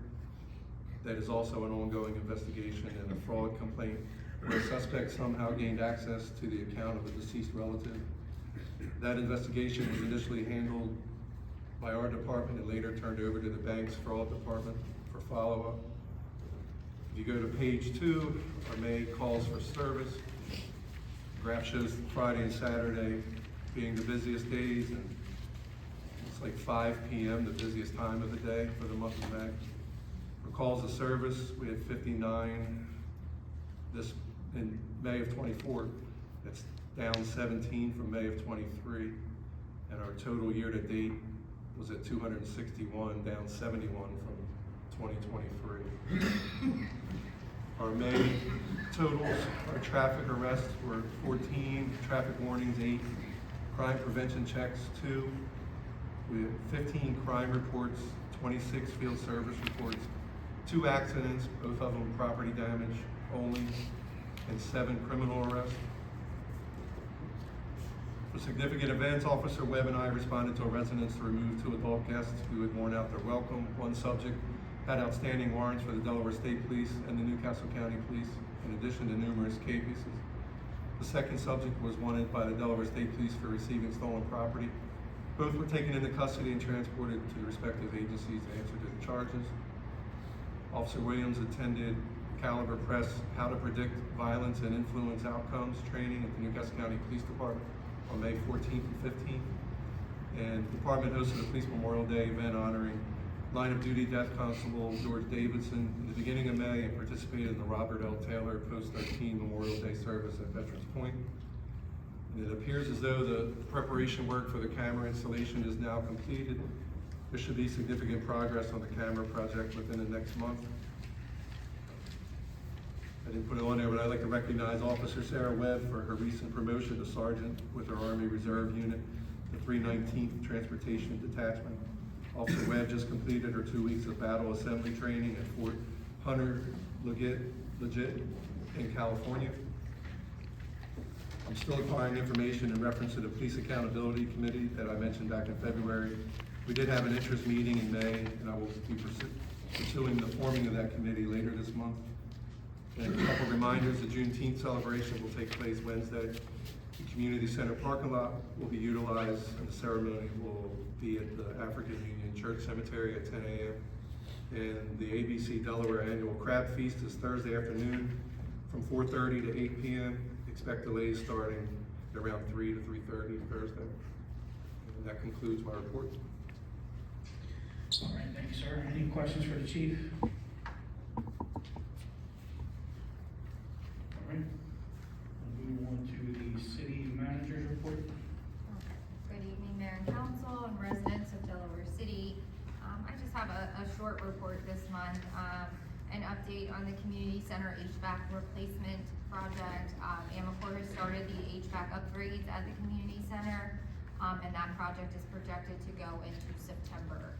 That is also an ongoing investigation, and a fraud complaint where a suspect somehow gained access to the account of a deceased relative. That investigation was initially handled by our department and later turned over to the bank's fraud department for follow-up. If you go to page 2, our May calls for service. The graph shows Friday and Saturday being the busiest days, and it's like 5 p.m., the busiest time of the day for the month of May. For calls of service, we had 59 this in May of 24. That's down 17 from May of 23. And our total year-to-date was at 261, down 71 from 2023. Our May totals, our traffic arrests were 14, traffic warnings 8, crime prevention checks 2. We had 15 crime reports, 26 field service reports, 2 accidents, both of them property damage only, and 7 criminal arrests. For significant events, Officer Webb and I responded to a residence to remove 2 adult guests who had worn out their welcome. One subject had outstanding warrants for the Delaware State Police and the Newcastle County Police, in addition to numerous cases. The second subject was wanted by the Delaware State Police for receiving stolen property. Both were taken into custody and transported to the respective agencies to answer to the charges. Officer Williams attended Caliber Press How to Predict Violence and Influence Outcomes training at the Newcastle County Police Department on May 14th and 15th. And the department hosted a Police Memorial Day event honoring Line of Duty Death Constable George Davidson in the beginning of May and participated in the Robert L. Taylor Post-13 Memorial Day service at Veterans Point. And it appears as though the preparation work for the camera installation is now completed. There should be significant progress on the camera project within the next month. I didn't put it on there, but I'd like to recognize Officer Sarah Webb for her recent promotion to Sergeant with her Army Reserve Unit, the 319th Transportation Detachment. Officer Webb just completed her 2 weeks of battle assembly training at Fort Hunter Legit in California. I'm still acquiring information in reference to the Police Accountability Committee that I mentioned back in February. We did have an interest meeting in May, and I will be pursuing the forming of that committee later this month. And a couple reminders, the Juneteenth celebration will take place Wednesday. The community center parking lot will be utilized, and the ceremony will be at the African Union Church Cemetery at 10 a.m. And the ABC Delaware Annual Crab Feast is Thursday afternoon from 4:30 to 8 p.m. The expect delays starting around 3 to 3:30 Thursday. And that concludes my report. All right, thank you, sir. Any questions for the chief? All right. We'll move on to the city manager's report. Good evening, Mayor and Council and residents of Delaware City. I just have a short report this month, an update on the community center HVAC replacement project. Amacor has started the HVAC upgrades at the community center, and that project is projected to go into September.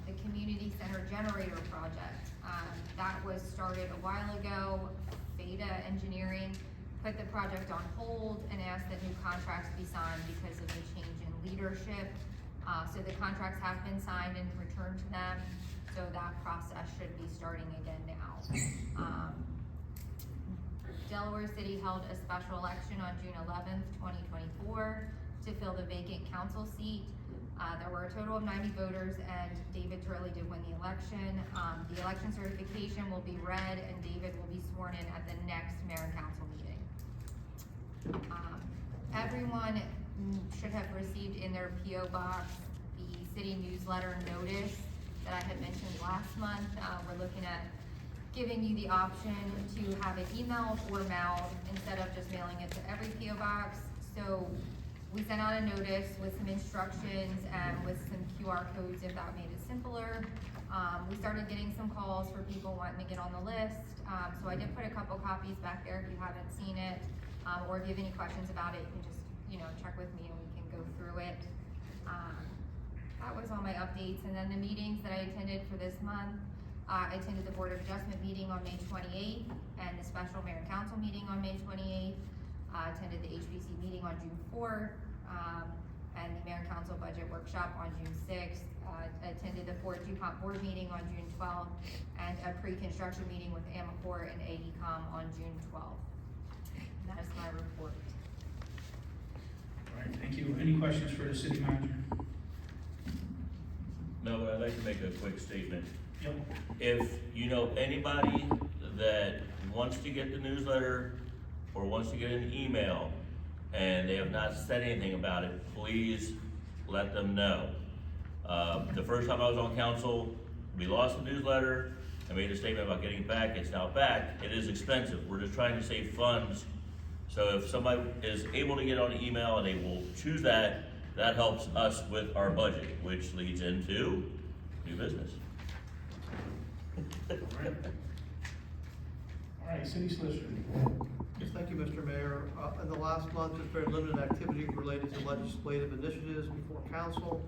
The community center generator project, that was started a while ago. Beta Engineering put the project on hold and asked that new contracts be signed because of the change in leadership. So the contracts have been signed and returned to them, so that process should be starting again now. Delaware City held a special election on June 11th, 2024 to fill the vacant council seat. There were a total of 90 voters and David Turley did win the election. The election certification will be read and David will be sworn in at the next mayor and council meeting. Everyone should have received in their PO box the city newsletter notice that I had mentioned last month. We're looking at giving you the option to have it emailed or mailed instead of just mailing it to every PO box. So we sent out a notice with some instructions and with some QR codes if that made it simpler. We started getting some calls for people wanting to get on the list. So I did put a couple copies back there if you haven't seen it. Or if you have any questions about it, you can just, check with me and we can go through it. That was all my updates. And then the meetings that I attended for this month, I attended the Board of Adjustment meeting on May 28th and the special mayor and council meeting on May 28th. Attended the HBC meeting on June 4th, and the mayor and council budget workshop on June 6th. Attended the Ford DuPont board meeting on June 12th, and a pre-construction meeting with Amacor and AECom on June 12th. That is my report. All right, thank you. Any questions for the city manager? No, but I'd like to make a quick statement. Yep. If you know anybody that wants to get the newsletter or wants to get an email and they have not said anything about it, please let them know. The first time I was on council, we lost the newsletter. I made a statement about getting it back. It's now back. It is expensive. We're just trying to save funds. So if somebody is able to get on an email and they will choose that, that helps us with our budget, which leads into new business. All right, city solicitor. Yes, thank you, Mr. Mayor. In the last month, there's very limited activity related to legislative initiatives before council,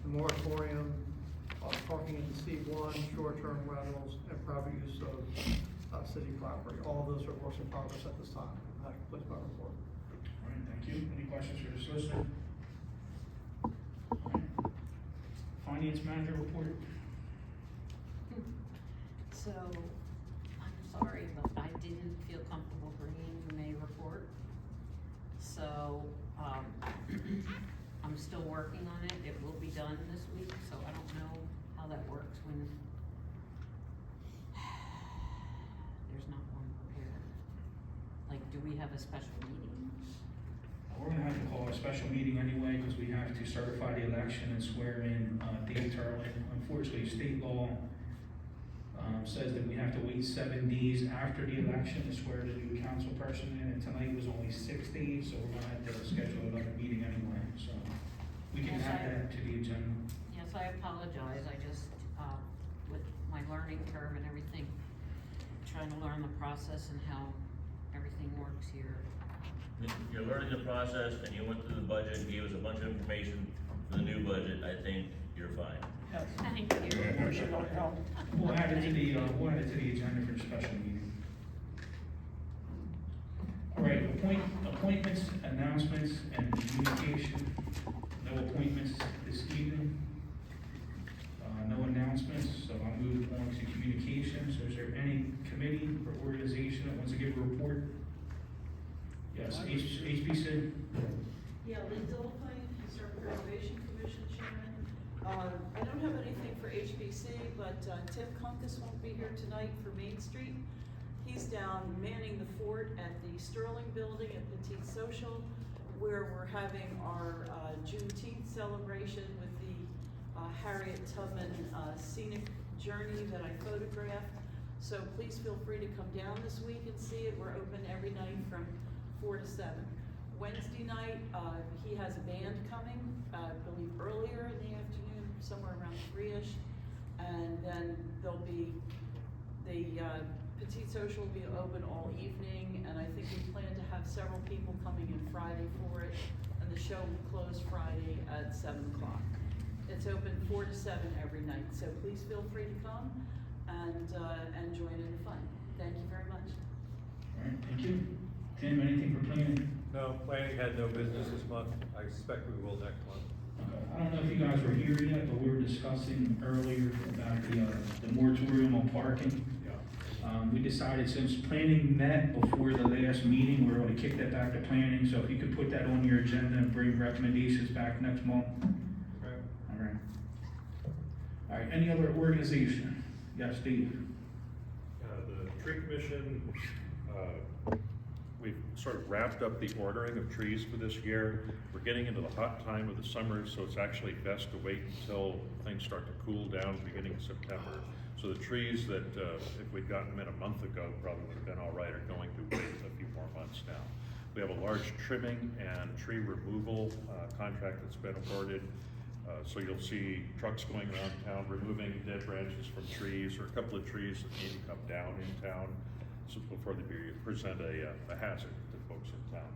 the moratorium on parking in the C1, short-term rentals, and private use of city property. All of those are works in progress at this time. That completes my report. All right, thank you. Any questions for the solicitor? All right. Finance manager report. So, I'm sorry, but I didn't feel comfortable bringing the May report. So, I'm still working on it. It will be done this week, so I don't know how that works when there's not one prepared. Like, do we have a special meeting? We're gonna have to call a special meeting anyway, because we have to certify the election and swear in, Dave Turley. Unfortunately, state law, says that we have to wait 7 days after the election to swear the new council person in, and tonight was only 6 days, so we're gonna have to schedule another meeting anyway, so we can Yes, add that to the agenda. Yes, I apologize. I just, with my learning curve and everything, trying to learn the process and how everything works here. You're learning the process and you went through the budget and gave us a bunch of information for the new budget. I think you're fine. Yes. Thank you. Appreciate all your help. We'll add it to the, agenda for the special meeting. All right, appointments, announcements, and communication. No appointments this evening. No announcements, so I'll move on to communications. So is there any committee or organization that wants to give a report? Yes, HBC. Yeah, Lynn Zolfine, Historic Preservation Commission Chairman. I don't have anything for HBC, but Tim Kunkus won't be here tonight for Main Street. He's down manning the fort at the Sterling Building at Petite Social, where we're having our Juneteenth celebration with the Harriet Tubman scenic journey that I photographed. So please feel free to come down this week and see it. We're open every night from 4 to 7. Wednesday night, he has a band coming, I believe earlier in the afternoon, somewhere around 3-ish. And then there'll be, the Petite Social will be open all evening, and I think we plan to have several people coming in Friday for it, and the show will close Friday at 7 o'clock. It's open 4 to 7 every night, so please feel free to come and join in the fun. Thank you very much. All right, thank you. Tim, anything for planning? No, planning had no business this month. I expect we will next month. I don't know if you guys were here yet, but we were discussing earlier about the moratorium on parking. We decided since planning met before the last meeting, we're going to kick that back to planning. So if you could put that on your agenda and bring recommendations back next month. All right. All right, any other organization? Yes, Steve. The tree commission, we've sort of wrapped up the ordering of trees for this year. We're getting into the hot time of the summer, so it's actually best to wait until things start to cool down beginning of September. So the trees that, if we'd gotten them in a month ago, probably would have been all right, are going to wait a few more months now. We have a large trimming and tree removal contract that's been awarded. So you'll see trucks going around town removing dead branches from trees, or a couple of trees that need to come down in town, so before they present a hazard to folks in town.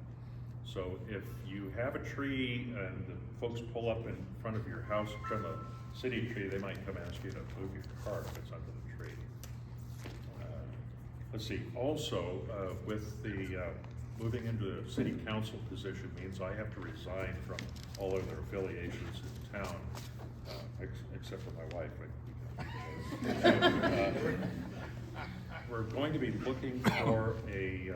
So if you have a tree and the folks pull up in front of your house from a city tree, they might come ask you to move your car if it's under the tree. Let's see, also with the moving into a city council position means I have to resign from all other affiliations in town, except for my wife. We're going to be looking for a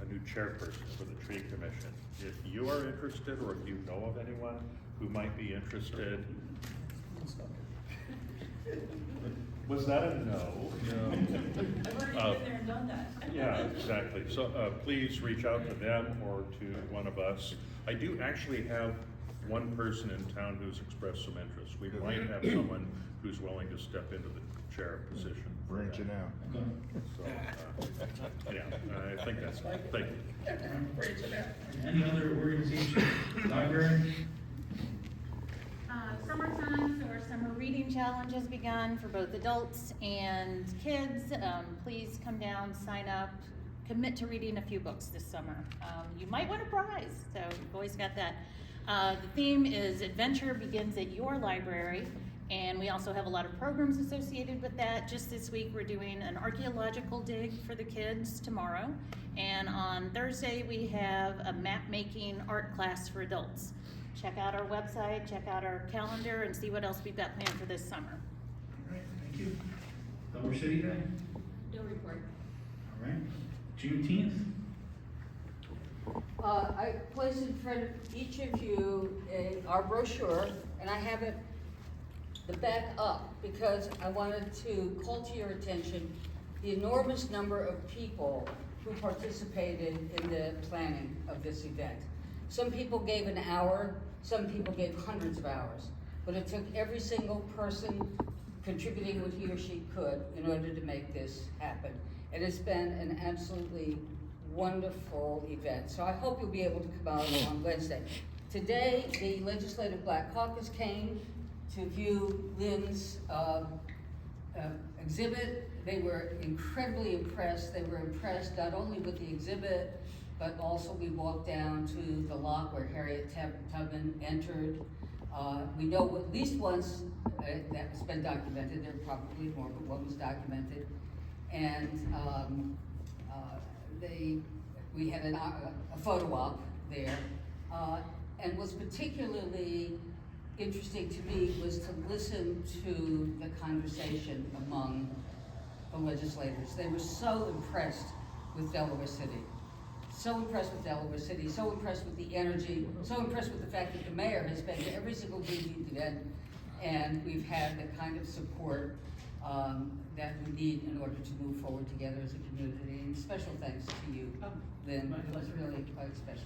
new chairperson for the tree commission. If you are interested, or if you know of anyone who might be interested. Was that a no? I've already been there and done that. Yeah, exactly. So please reach out to them or to one of us. I do actually have one person in town who's expressed some interest. We might have someone who's willing to step into the chair position. Branching out. So, yeah, I think that's it. Thank you. Any other organization? Library? Summertime, so our summer reading challenge has begun for both adults and kids. Please come down, sign up, commit to reading a few books this summer. You might win a prize, so you've always got that. The theme is Adventure Begins at Your Library, and we also have a lot of programs associated with that. Just this week, we're doing an archaeological dig for the kids tomorrow, and on Thursday, we have a map-making art class for adults. Check out our website, check out our calendar, and see what else we've got planned for this summer. All right, thank you. Delaware City Day? No report. All right. Juneteenth? I placed in front of each of you our brochure, and I have it the back up because I wanted to call to your attention the enormous number of people who participated in the planning of this event. Some people gave an hour, some people gave hundreds of hours, but it took every single person contributing what he or she could in order to make this happen. It has been an absolutely wonderful event, so I hope you'll be able to come out on Wednesday. Today, the Legislative Black Caucus came to view Lynn's exhibit. They were incredibly impressed. They were impressed not only with the exhibit, but also we walked down to the lot where Harriet Tubman entered. We know at least once that has been documented. There are probably more, but one was documented. And we had a photo op there. And what's particularly interesting to me was to listen to the conversation among the legislators. They were so impressed with Delaware City. So impressed with Delaware City, so impressed with the energy, so impressed with the fact that the mayor has been to every single Juneteenth event, and we've had the kind of support that we need in order to move forward together as a community. And special thanks to you, Lynn, it was really quite special.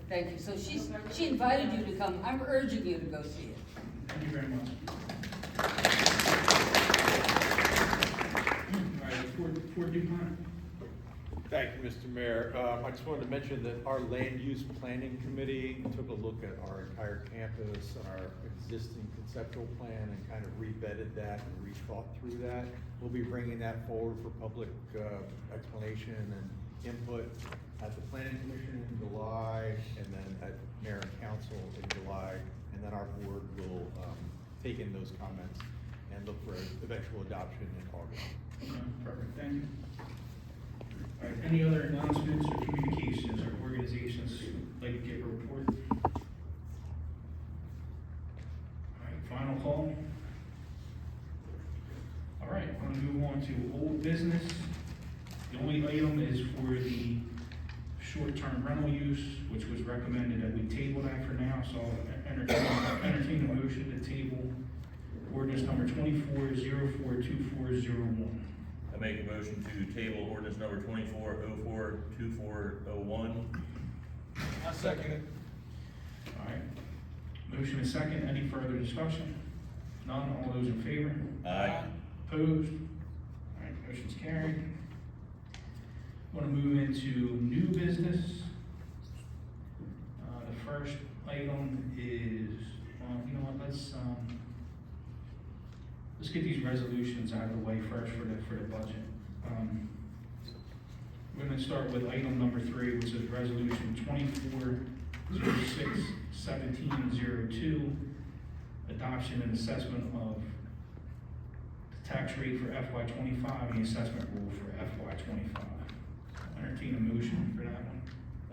Thank you. So she invited you to come. I'm urging you to go see it. Thank you very much. All right, Fort DuPont. Thank you, Mr. Mayor. I just wanted to mention that our land use planning committee took a look at our entire campus and our existing conceptual plan and kind of revetted that and rethought through that. We'll be bringing that forward for public explanation and input at the planning commission in July, and then at mayor and council in July, and then our board will take in those comments and look for eventual adoption in August. Perfect, thank you. All right, any other announcements or communications or organizations like to give a report? All right, final call. All right, we're gonna move on to old business. The only item is for the short-term rental use, which was recommended that we table that for now, so I'll entertain a motion to table ordinance number 24042401. I make a motion to table ordinance number 24042401. I second it. All right, motion and second, any further discussion? None, all those in favor? Aye. Opposed? All right, motion's carried. Want to move into new business. The first item is, you know what, let's get these resolutions out of the way first for the budget. We're gonna start with item number 3, which is resolution 2406-1702, adoption and assessment of the tax rate for FY25 and the assessment rule for FY25. Entertain a motion for that one.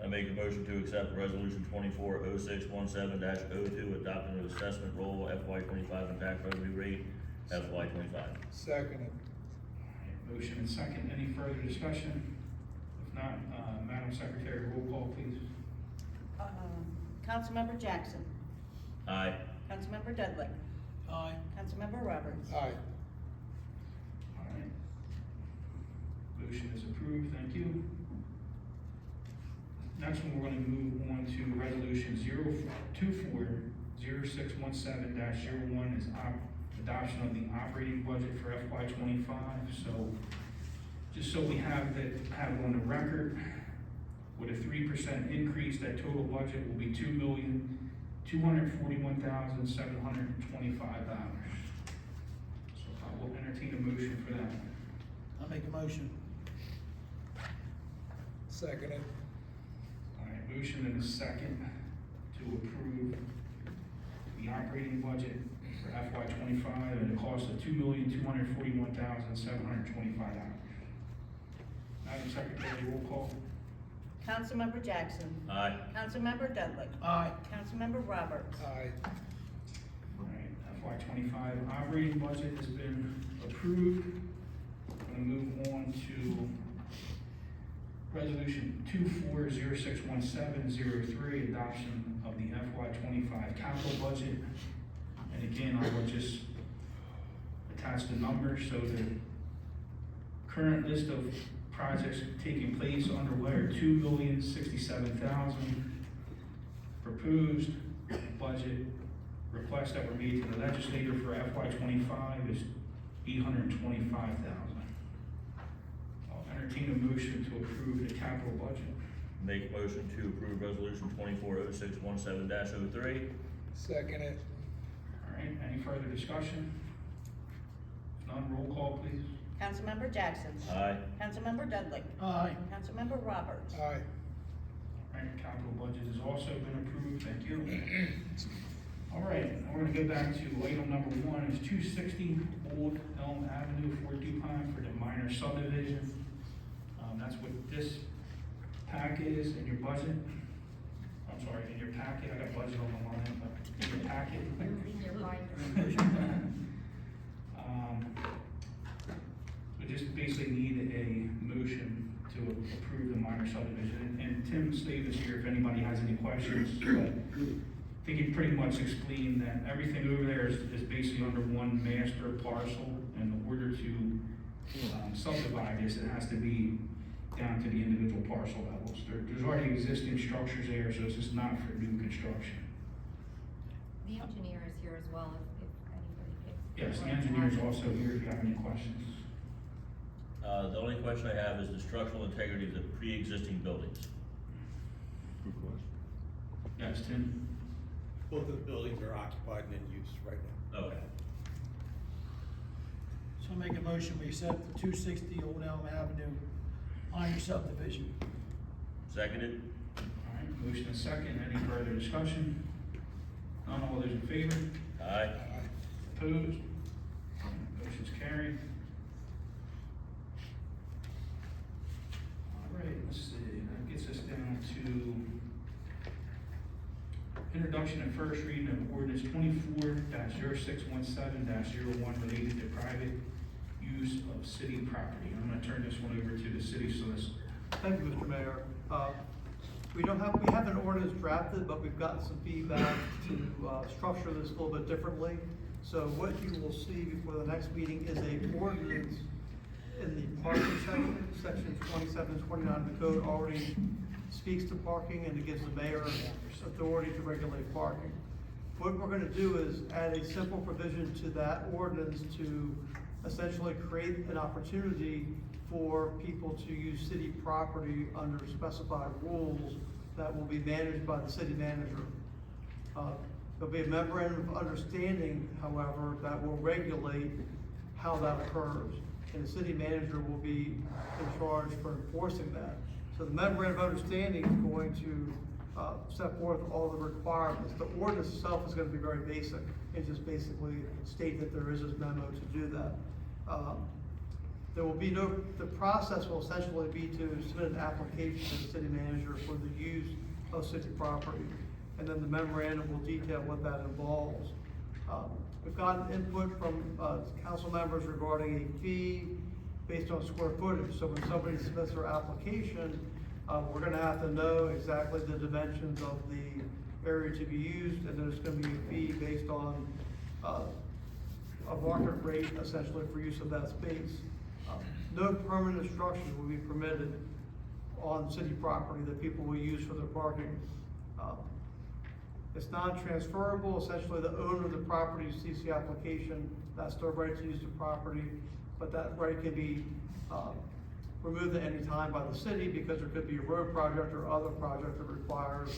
I make a motion to accept resolution 240617-02, adopting the assessment roll FY25 and tax revenue rate FY25. Second it. Motion and second, any further discussion? If not, Madam Secretary, roll call, please. Councilmember Jackson. Aye. Councilmember Dudley. Aye. Councilmember Roberts. Aye. All right. Motion is approved, thank you. Next one, we're gonna move on to resolution 240617-01 is adoption of the operating budget for FY25. So, just so we have it on the record, with a 3% increase, that total budget will be $2,241,725. So I will entertain a motion for that. I make a motion. Second it. All right, motion and a second to approve the operating budget for FY25 at a cost of $2,241,725. Madam Secretary, roll call. Councilmember Jackson. Aye. Councilmember Dudley. Aye. Councilmember Roberts. Aye. All right, FY25 operating budget has been approved. I'm gonna move on to resolution 24061703, adoption of the FY25 capital budget. And again, I will just attach the numbers, so the current list of projects taking place underway are $2,067,000. Proposed budget requests that were made to the legislator for FY25 is $825,000. I'll entertain a motion to approve the capital budget. Make a motion to approve resolution 240617-03. Second it. All right, any further discussion? If none, roll call, please. Councilmember Jackson. Aye. Councilmember Dudley. Aye. Councilmember Roberts. Aye. All right, capital budget has also been approved, thank you. All right, we're gonna go back to item number 1, it's 260 Old Elm Avenue, Fort DuPont for the minor subdivision. That's what this packet is in your budget. I'm sorry, in your packet, I got budget on the line, but in your packet. In your binder. We just basically need a motion to approve the minor subdivision. And Tim Slade is here if anybody has any questions, but think he pretty much explained that everything over there is basically under one master parcel, and in order to subdivide this, it has to be down to the individual parcel levels. There's already existing structures there, so it's just not for new construction. The engineer is here as well, if anybody could. Yes, the engineer is also here if you have any questions. The only question I have is the structural integrity of the pre-existing buildings. Good question. Yes, Tim? Both of the buildings are occupied and in use right now. Okay. So I make a motion, we accept the 260 Old Elm Avenue minor subdivision. Seconded? All right, motion and second. Any further discussion? None, all those in favor? Aye. Opposed? Motion's carried. All right, let's see, that gets us down to introduction and first reading of ordinance 24-0617-01 related to private use of city property. I'm gonna turn this one over to the city solicitor. Thank you, Mr. Mayor. We have an ordinance drafted, but we've gotten some feedback to structure this a little bit differently. So what you will see before the next meeting is a ordinance in the parking section 27, 29 of the code already speaks to parking, and it gives the mayor authority to regulate parking. What we're gonna do is add a simple provision to that ordinance to essentially create an opportunity for people to use city property under specified rules that will be managed by the city manager. There'll be a memorandum of understanding, however, that will regulate how that occurs, and the city manager will be in charge for enforcing that. So the memorandum of understanding is going to set forth all the requirements. The ordinance itself is going to be very basic, and just basically state that there is this memo to do that. There will be the process will essentially be to submit an application to the city manager for the use of city property, and then the memorandum will detail what that involves. We've gotten input from council members regarding a fee based on square footage. So when somebody submits their application, we're gonna have to know exactly the dimensions of the area to be used, and there's gonna be a fee based on a market rate essentially for use of that space. No permanent structures will be permitted on city property that people will use for their parking. It's non-transferable. Essentially, the owner of the property sees the application, that's their right to use the property, but that right can be removed at any time by the city, because there could be a road project or other project that requires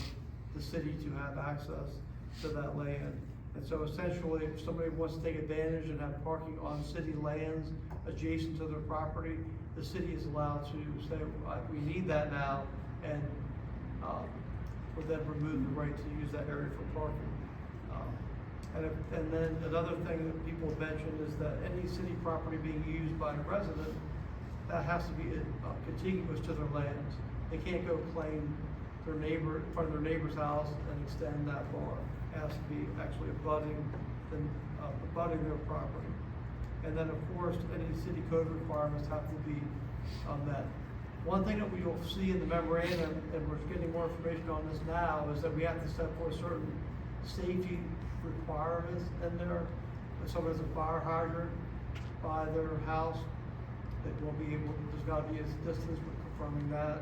the city to have access to that land. And so essentially, if somebody wants to take advantage and have parking on city lands adjacent to their property, the city is allowed to say, we need that now, and would then remove the right to use that area for parking. And then another thing that people mentioned is that any city property being used by a resident, that has to be contiguous to their lands. They can't go claim their neighbor, in front of their neighbor's house and extend that far. It has to be actually abutting their property. And then, of course, any city code requirements have to be met. One thing that we will see in the memorandum, and we're getting more information on this now, is that we have to set forth certain safety requirements in there. If someone has a fire hydrant by their house, that will be able, there's gotta be a distance for confirming that.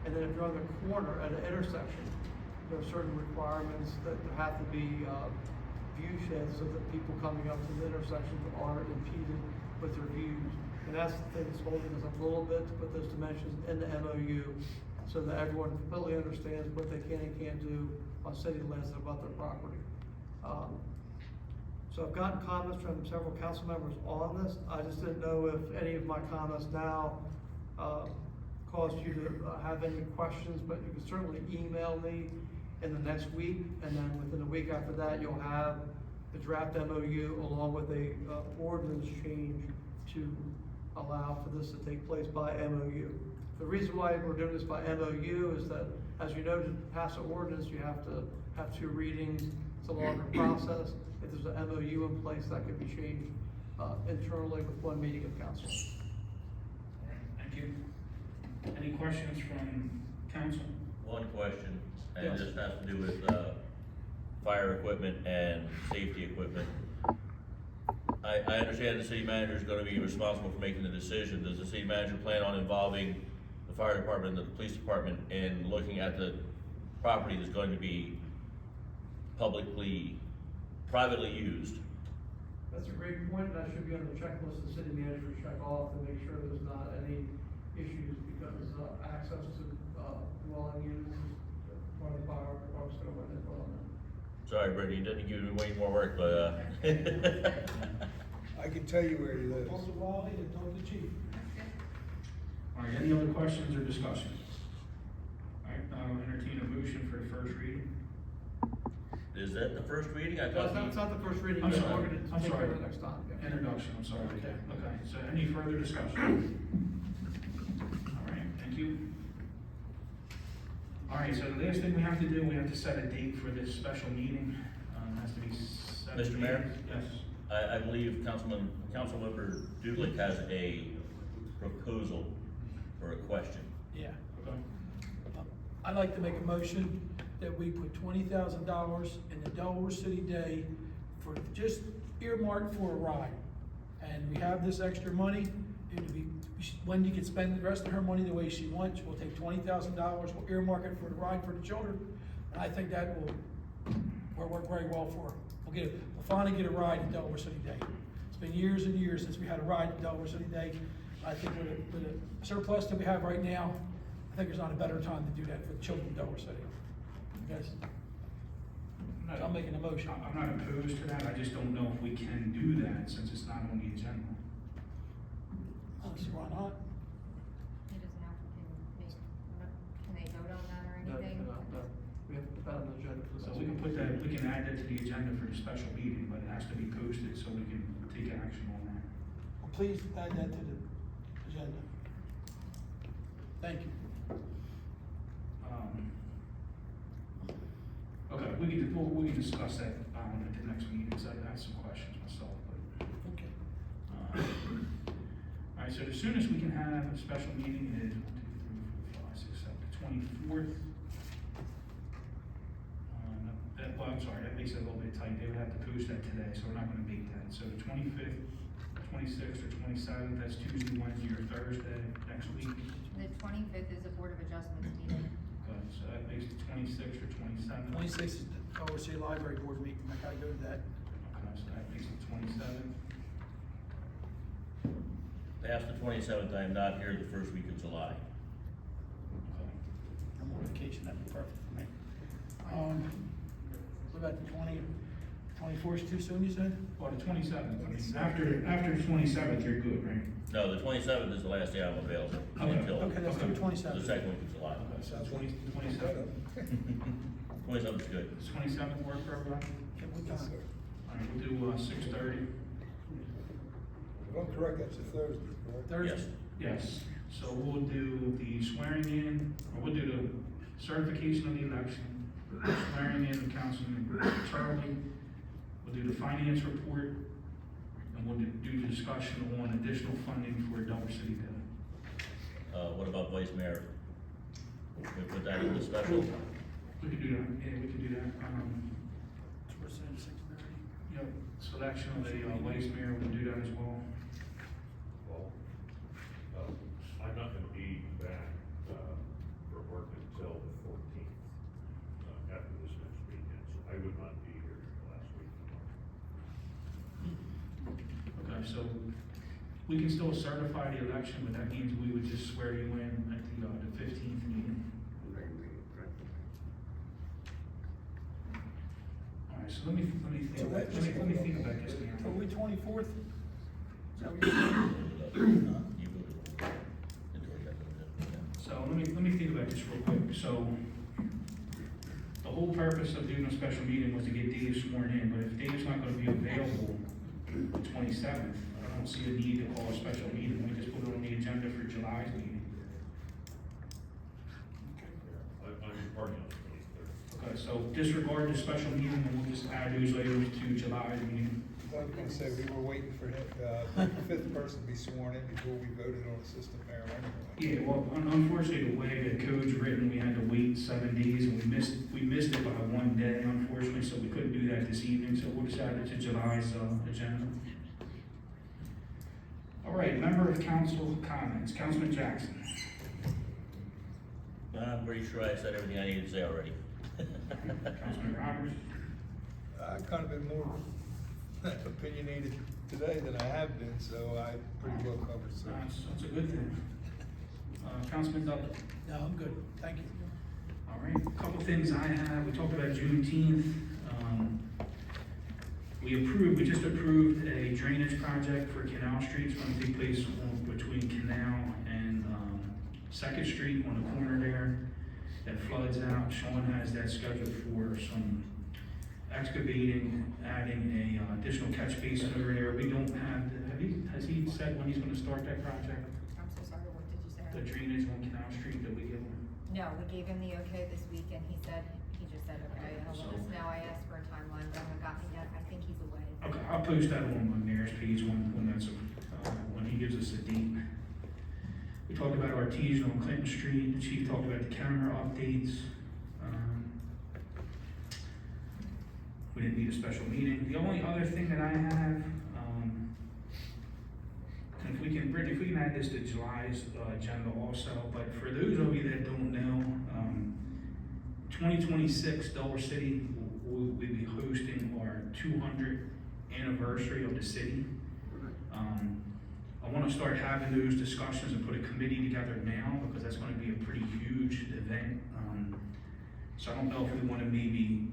And then if you're on the corner at an intersection, there are certain requirements that there have to be view sheds so that people coming up to the intersection aren't impeded with their views. And that's the thing that's holding us up a little bit, to put those dimensions in the MOU so that everyone completely understands what they can and can't do on city lands about their property. So I've gotten comments from several council members on this. I just didn't know if any of my comments now caused you to have any questions, but you can certainly email me in the next week, and then within a week after that, you'll have the draft MOU along with a ordinance change to allow for this to take place by MOU. The reason why we're doing this by MOU is that, as you know, to pass an ordinance, you have to have 2 readings. It's a longer process. If there's an MOU in place, that could be changed internally with 1 meeting of council. All right, thank you. Any questions from council? One question, and Yes. this has to do with, fire equipment and safety equipment. I understand the city manager is gonna be responsible for making the decision. Does the city manager plan on involving the fire department and the police department in looking at the property that's going to be privately used? That's a great point, that should be on the checklist the city manager check off to make sure there's not any issues because, access to, dwelling units, one of the fire department's gonna want to put on that. Sorry, Brittany, you didn't give me way more work, but, I can tell you where he lives. Talk to Wally and talk to Chief. All right, any other questions or discussion? All right, I'll entertain a motion for the first reading. is that the first reading? I No, thought it's not the first reading, I'm we're sorry. gonna I'm take care sorry. of it next time. Yeah. Introduction, I'm sorry. Okay. Okay, so any further discussion? All right, thank you. All right, so the last thing we have to do, we have to set a date for this special meeting. It has to be set. Mr. Mayor? Yes. I believe Councilmember Dudley has a proposal or a question. Yeah. Okay. I'd like to make a motion that we put $20,000 in the Delaware City Day for just earmarked for a ride. And we have this extra money, it'll be, Wendy can spend the rest of her money the way she wants. We'll take $20,000, we'll earmark it for the ride for the children. And I think that will work very well for her. We'll finally get a ride at Delaware City Day. It's been years and years since we had a ride at Delaware City Day. I think with the surplus that we have right now, I think there's not a better time to do that for the children of Delaware City. Yes. So I'm making a motion. I'm not opposed to that, I just don't know if we can do that since it's not on the agenda. Oh, so why not? He doesn't have, can they vote on that or No, anything? no, no. We have to put that on the agenda for So this. we can put that, we can add that to the agenda for the special meeting, but it has to be posted so we can take action on that. Well, please add that to the agenda. Thank you. Okay, we can discuss that, at the next meeting, so I have some questions myself, but. Okay. All right, so the soonest we can have a special meeting is 24th. Well, I'm sorry, that makes it a little bit tight, they would have to post that today, so we're not gonna make that. So the 25th, 26th, or 27th, that's Tuesday, Wednesday, or Thursday next week. The 25th is a Board of Adjustments meeting. Okay, so that makes it 26th or 27th. 26th is the Delaware City Library Board meeting, I gotta go to that. Okay, so that makes it 27th. Past the 27th, I am not here the first week of July. Okay. I'm on vacation, that'd be perfect for me. What about the 24th is too soon, you said? Well, the 27th, I mean, after the 27th, you're good, right? No, the 27th is the last day I'm available Okay. until Okay, let's do Okay. 27th. the second week of July. Okay, so 27th. 27th is good. Does 27th work for everybody? Yeah, what Yes, time? sir. All right, we'll do, 6:30. If I'm correct, that's a Thursday, correct? Thursday? Yes. Yes, so we'll do the swearing in, or we'll do the certification of the election, swearing in of Councilman Charlie, we'll do the finance report, and we'll do the discussion on additional funding for Delaware City Day. What about Vice Mayor? We put that in the special? We can do that, yeah, we can do that. So we're saying 6:30? Yep, selection of the vice mayor, we'll do that as well. Well, I'm not gonna be back, for work until the 14th, after this next weekend, so I would not be here the last week of March. Okay, so we can still certify the election, but that means we would just swear you in at the 15th meeting. All right, so let me think about this Are here. we 24th? Is that what you're saying? So let me think about this real quick. So the whole purpose of doing a special meeting was to get Dave sworn in, but if Dave's not gonna be available the 27th, I don't see a need to call a special meeting. We just put it on the agenda for July's meeting. I'm partying on the 23rd. Okay, so disregard the special meeting and we'll just add those items to July's meeting. I was gonna say, we were waiting for him, the fifth person to be sworn in before we voted on assistant mayor anyway. Yeah, well, unfortunately, the way the code's written, we had to wait 7 days, and we missed it by 1 day, unfortunately, so we couldn't do that this evening, so we'll just add it to July's, agenda. All right, member of council comments, Councilman Jackson. I'm pretty sure I said everything I needed to say already. Councilman Roberts. I've kind of been more opinionated today than I have been, so I pretty well covered, so. That's a good thing. Councilman Dudley. No, I'm good, thank you. All right, a couple things I have, we talked about Juneteenth. We just approved a drainage project for Canal Street. It's gonna take place between Canal and, Second Street on the corner there. That floods out. Sean has that scheduled for some excavating, adding a additional catch basin over there. We don't have, has he said when he's gonna start that project? I'm so sorry, what did you say? The drainage on Canal Street that we give him? No, we gave him the okay this week and he just said, okay, he'll let us know. I asked for a timeline, but haven't gotten it yet. I think he's away. Okay, I'll post that on my mayor's page when that's, when he gives us a date. We talked about artesian on Clinton Street, the chief talked about the camera updates. We didn't need a special meeting. The only other thing that I have, and if we can add this to July's agenda also, but for those of you that don't know, 2026, Delaware City will be hosting our 200th anniversary of the city. I want to start having those discussions and put a committee together now, because that's going to be a pretty huge event. So I don't know if we want to maybe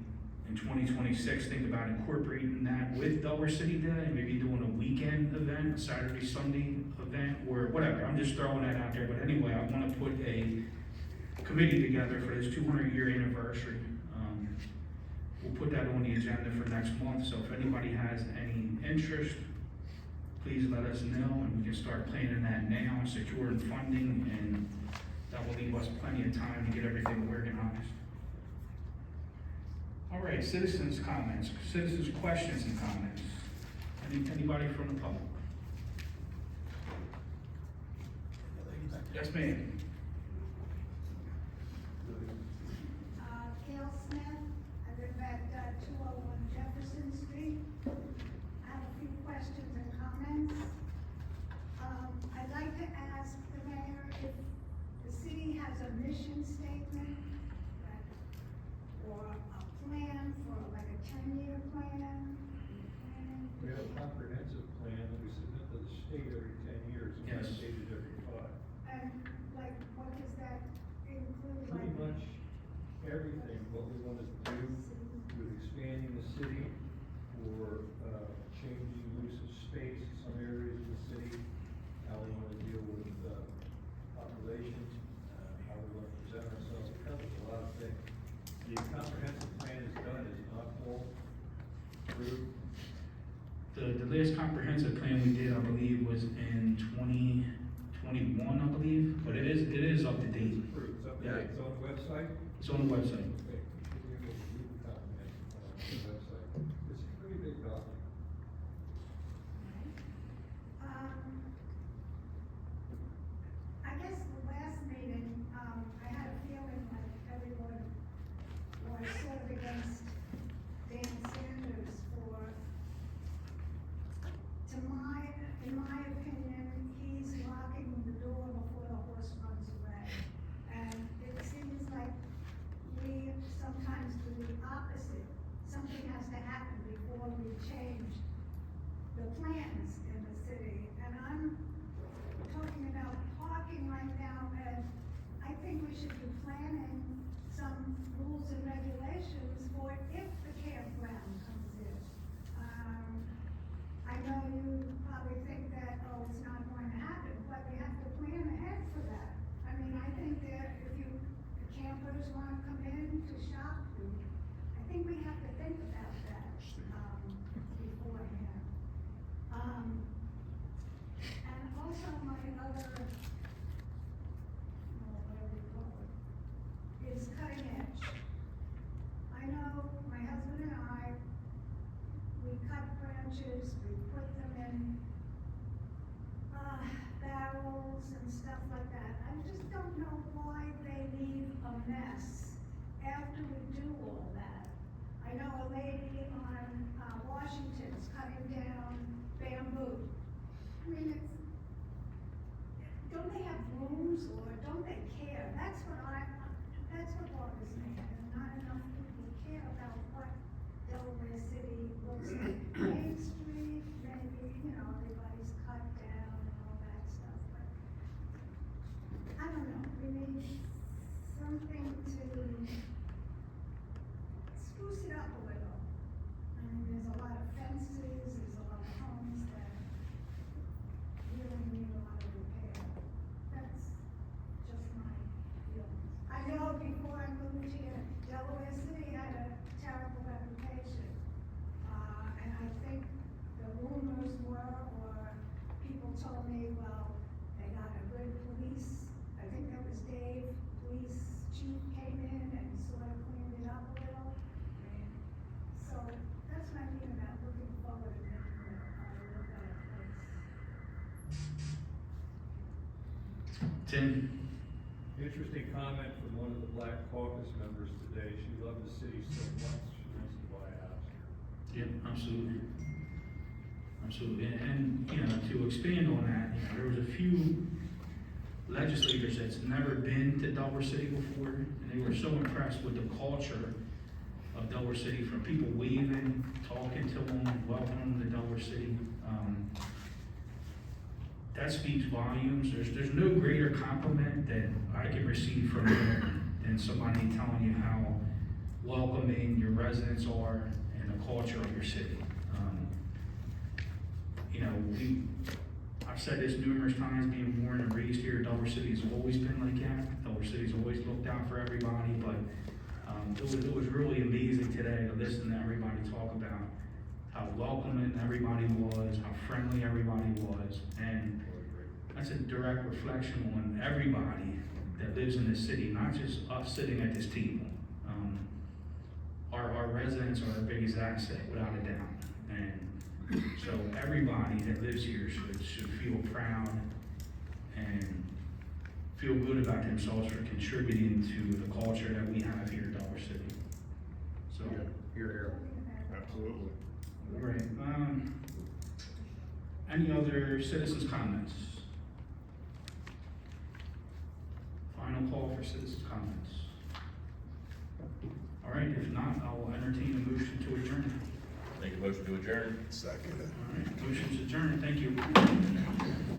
in 2026 think about incorporating that with Delaware City Day, maybe doing a weekend event, a Saturday, Sunday event, or whatever. I'm just throwing that out there. But anyway, I want to put a committee together for this 200-year anniversary. We'll put that on the agenda for next month. So if anybody has any interest, please let us know, and we can start planning that now, securing funding, and that will leave us plenty of time to get everything organized. All right, citizens' comments, citizens' questions and comments. Anybody from the public? Yes, ma'am. Gail Smith, I live at 201 Jefferson Street. I have a few questions and comments. I'd like to ask the mayor if the city has a mission statement, or a plan for like a 10-year plan. We have a comprehensive plan that we submit to the state every 10 years, and Yes. updated every 5. And like, what does that include? Pretty Like, much everything, what we want to do with expanding the city, or changing use of space in some areas of the city, how we want to deal with population, how we want to present ourselves. It covers a lot of things. The comprehensive plan is done, it's not all through. The last comprehensive plan we did, I believe, was in 2021, I believe, but it is up to date. It's approved, it's up Yeah. there, it's on the website. It's on the website. Okay, you can view the comprehensive plan on the website. It's a pretty big document. I guess the last meeting, I had a feeling like everyone was sort of against Dan Sanders in my opinion, he's locking the door before the horse runs away. And it seems like we don't know why they leave a mess after we do all that. I know a lady on, Washington's cutting down bamboo. I mean, don't they have rooms or don't they care? That's what bothers me, and not enough people care about what Delaware City looks like. Main Street, maybe, everybody's cut down and all that stuff, but I don't know, we need something to spruce it up a little. I mean, there's a lot of fences, there's a lot of homes that really need a lot of repair. That's just my feeling. I know before I moved here, Delaware City had a terrible reputation. And I think the rumors were, or people told me, well, they got a good police, I think that was Dave, police chief came in and sort of cleaned it up a little. And so that's what I mean about looking forward and making it a little better place. Tim? Interesting comment from one of the Black Caucus members today. She loved the city so much, she wants to buy a house here. Yeah, absolutely. Absolutely, and, to expand on that, there was a few legislators that's never been to Delaware City before, and they were so impressed with the culture of Delaware City, from people waving, talking to them, welcoming them to Delaware City. That speaks volumes. There's no greater compliment that I can receive from them than somebody telling you how welcoming your residents are and the culture of your city. I've said this numerous times, being born and raised here, Delaware City has always been like that. Delaware City's always looked out for everybody, but it was really amazing today to listen to everybody talk about how welcoming everybody was, how friendly everybody was, and that's a direct reflection on everybody that lives in this city, not just us sitting at this table. Our residents are our biggest asset, without a doubt, and so everybody that lives here should feel proud and feel good about themselves for contributing to the culture that we have here in Delaware City. So, Here. Absolutely. all right. Any other citizens' comments? Final call for citizens' comments. All right, if not, I'll entertain a motion to adjourn. Make a motion to adjourn. Second. All right, motion's adjourned. Thank you.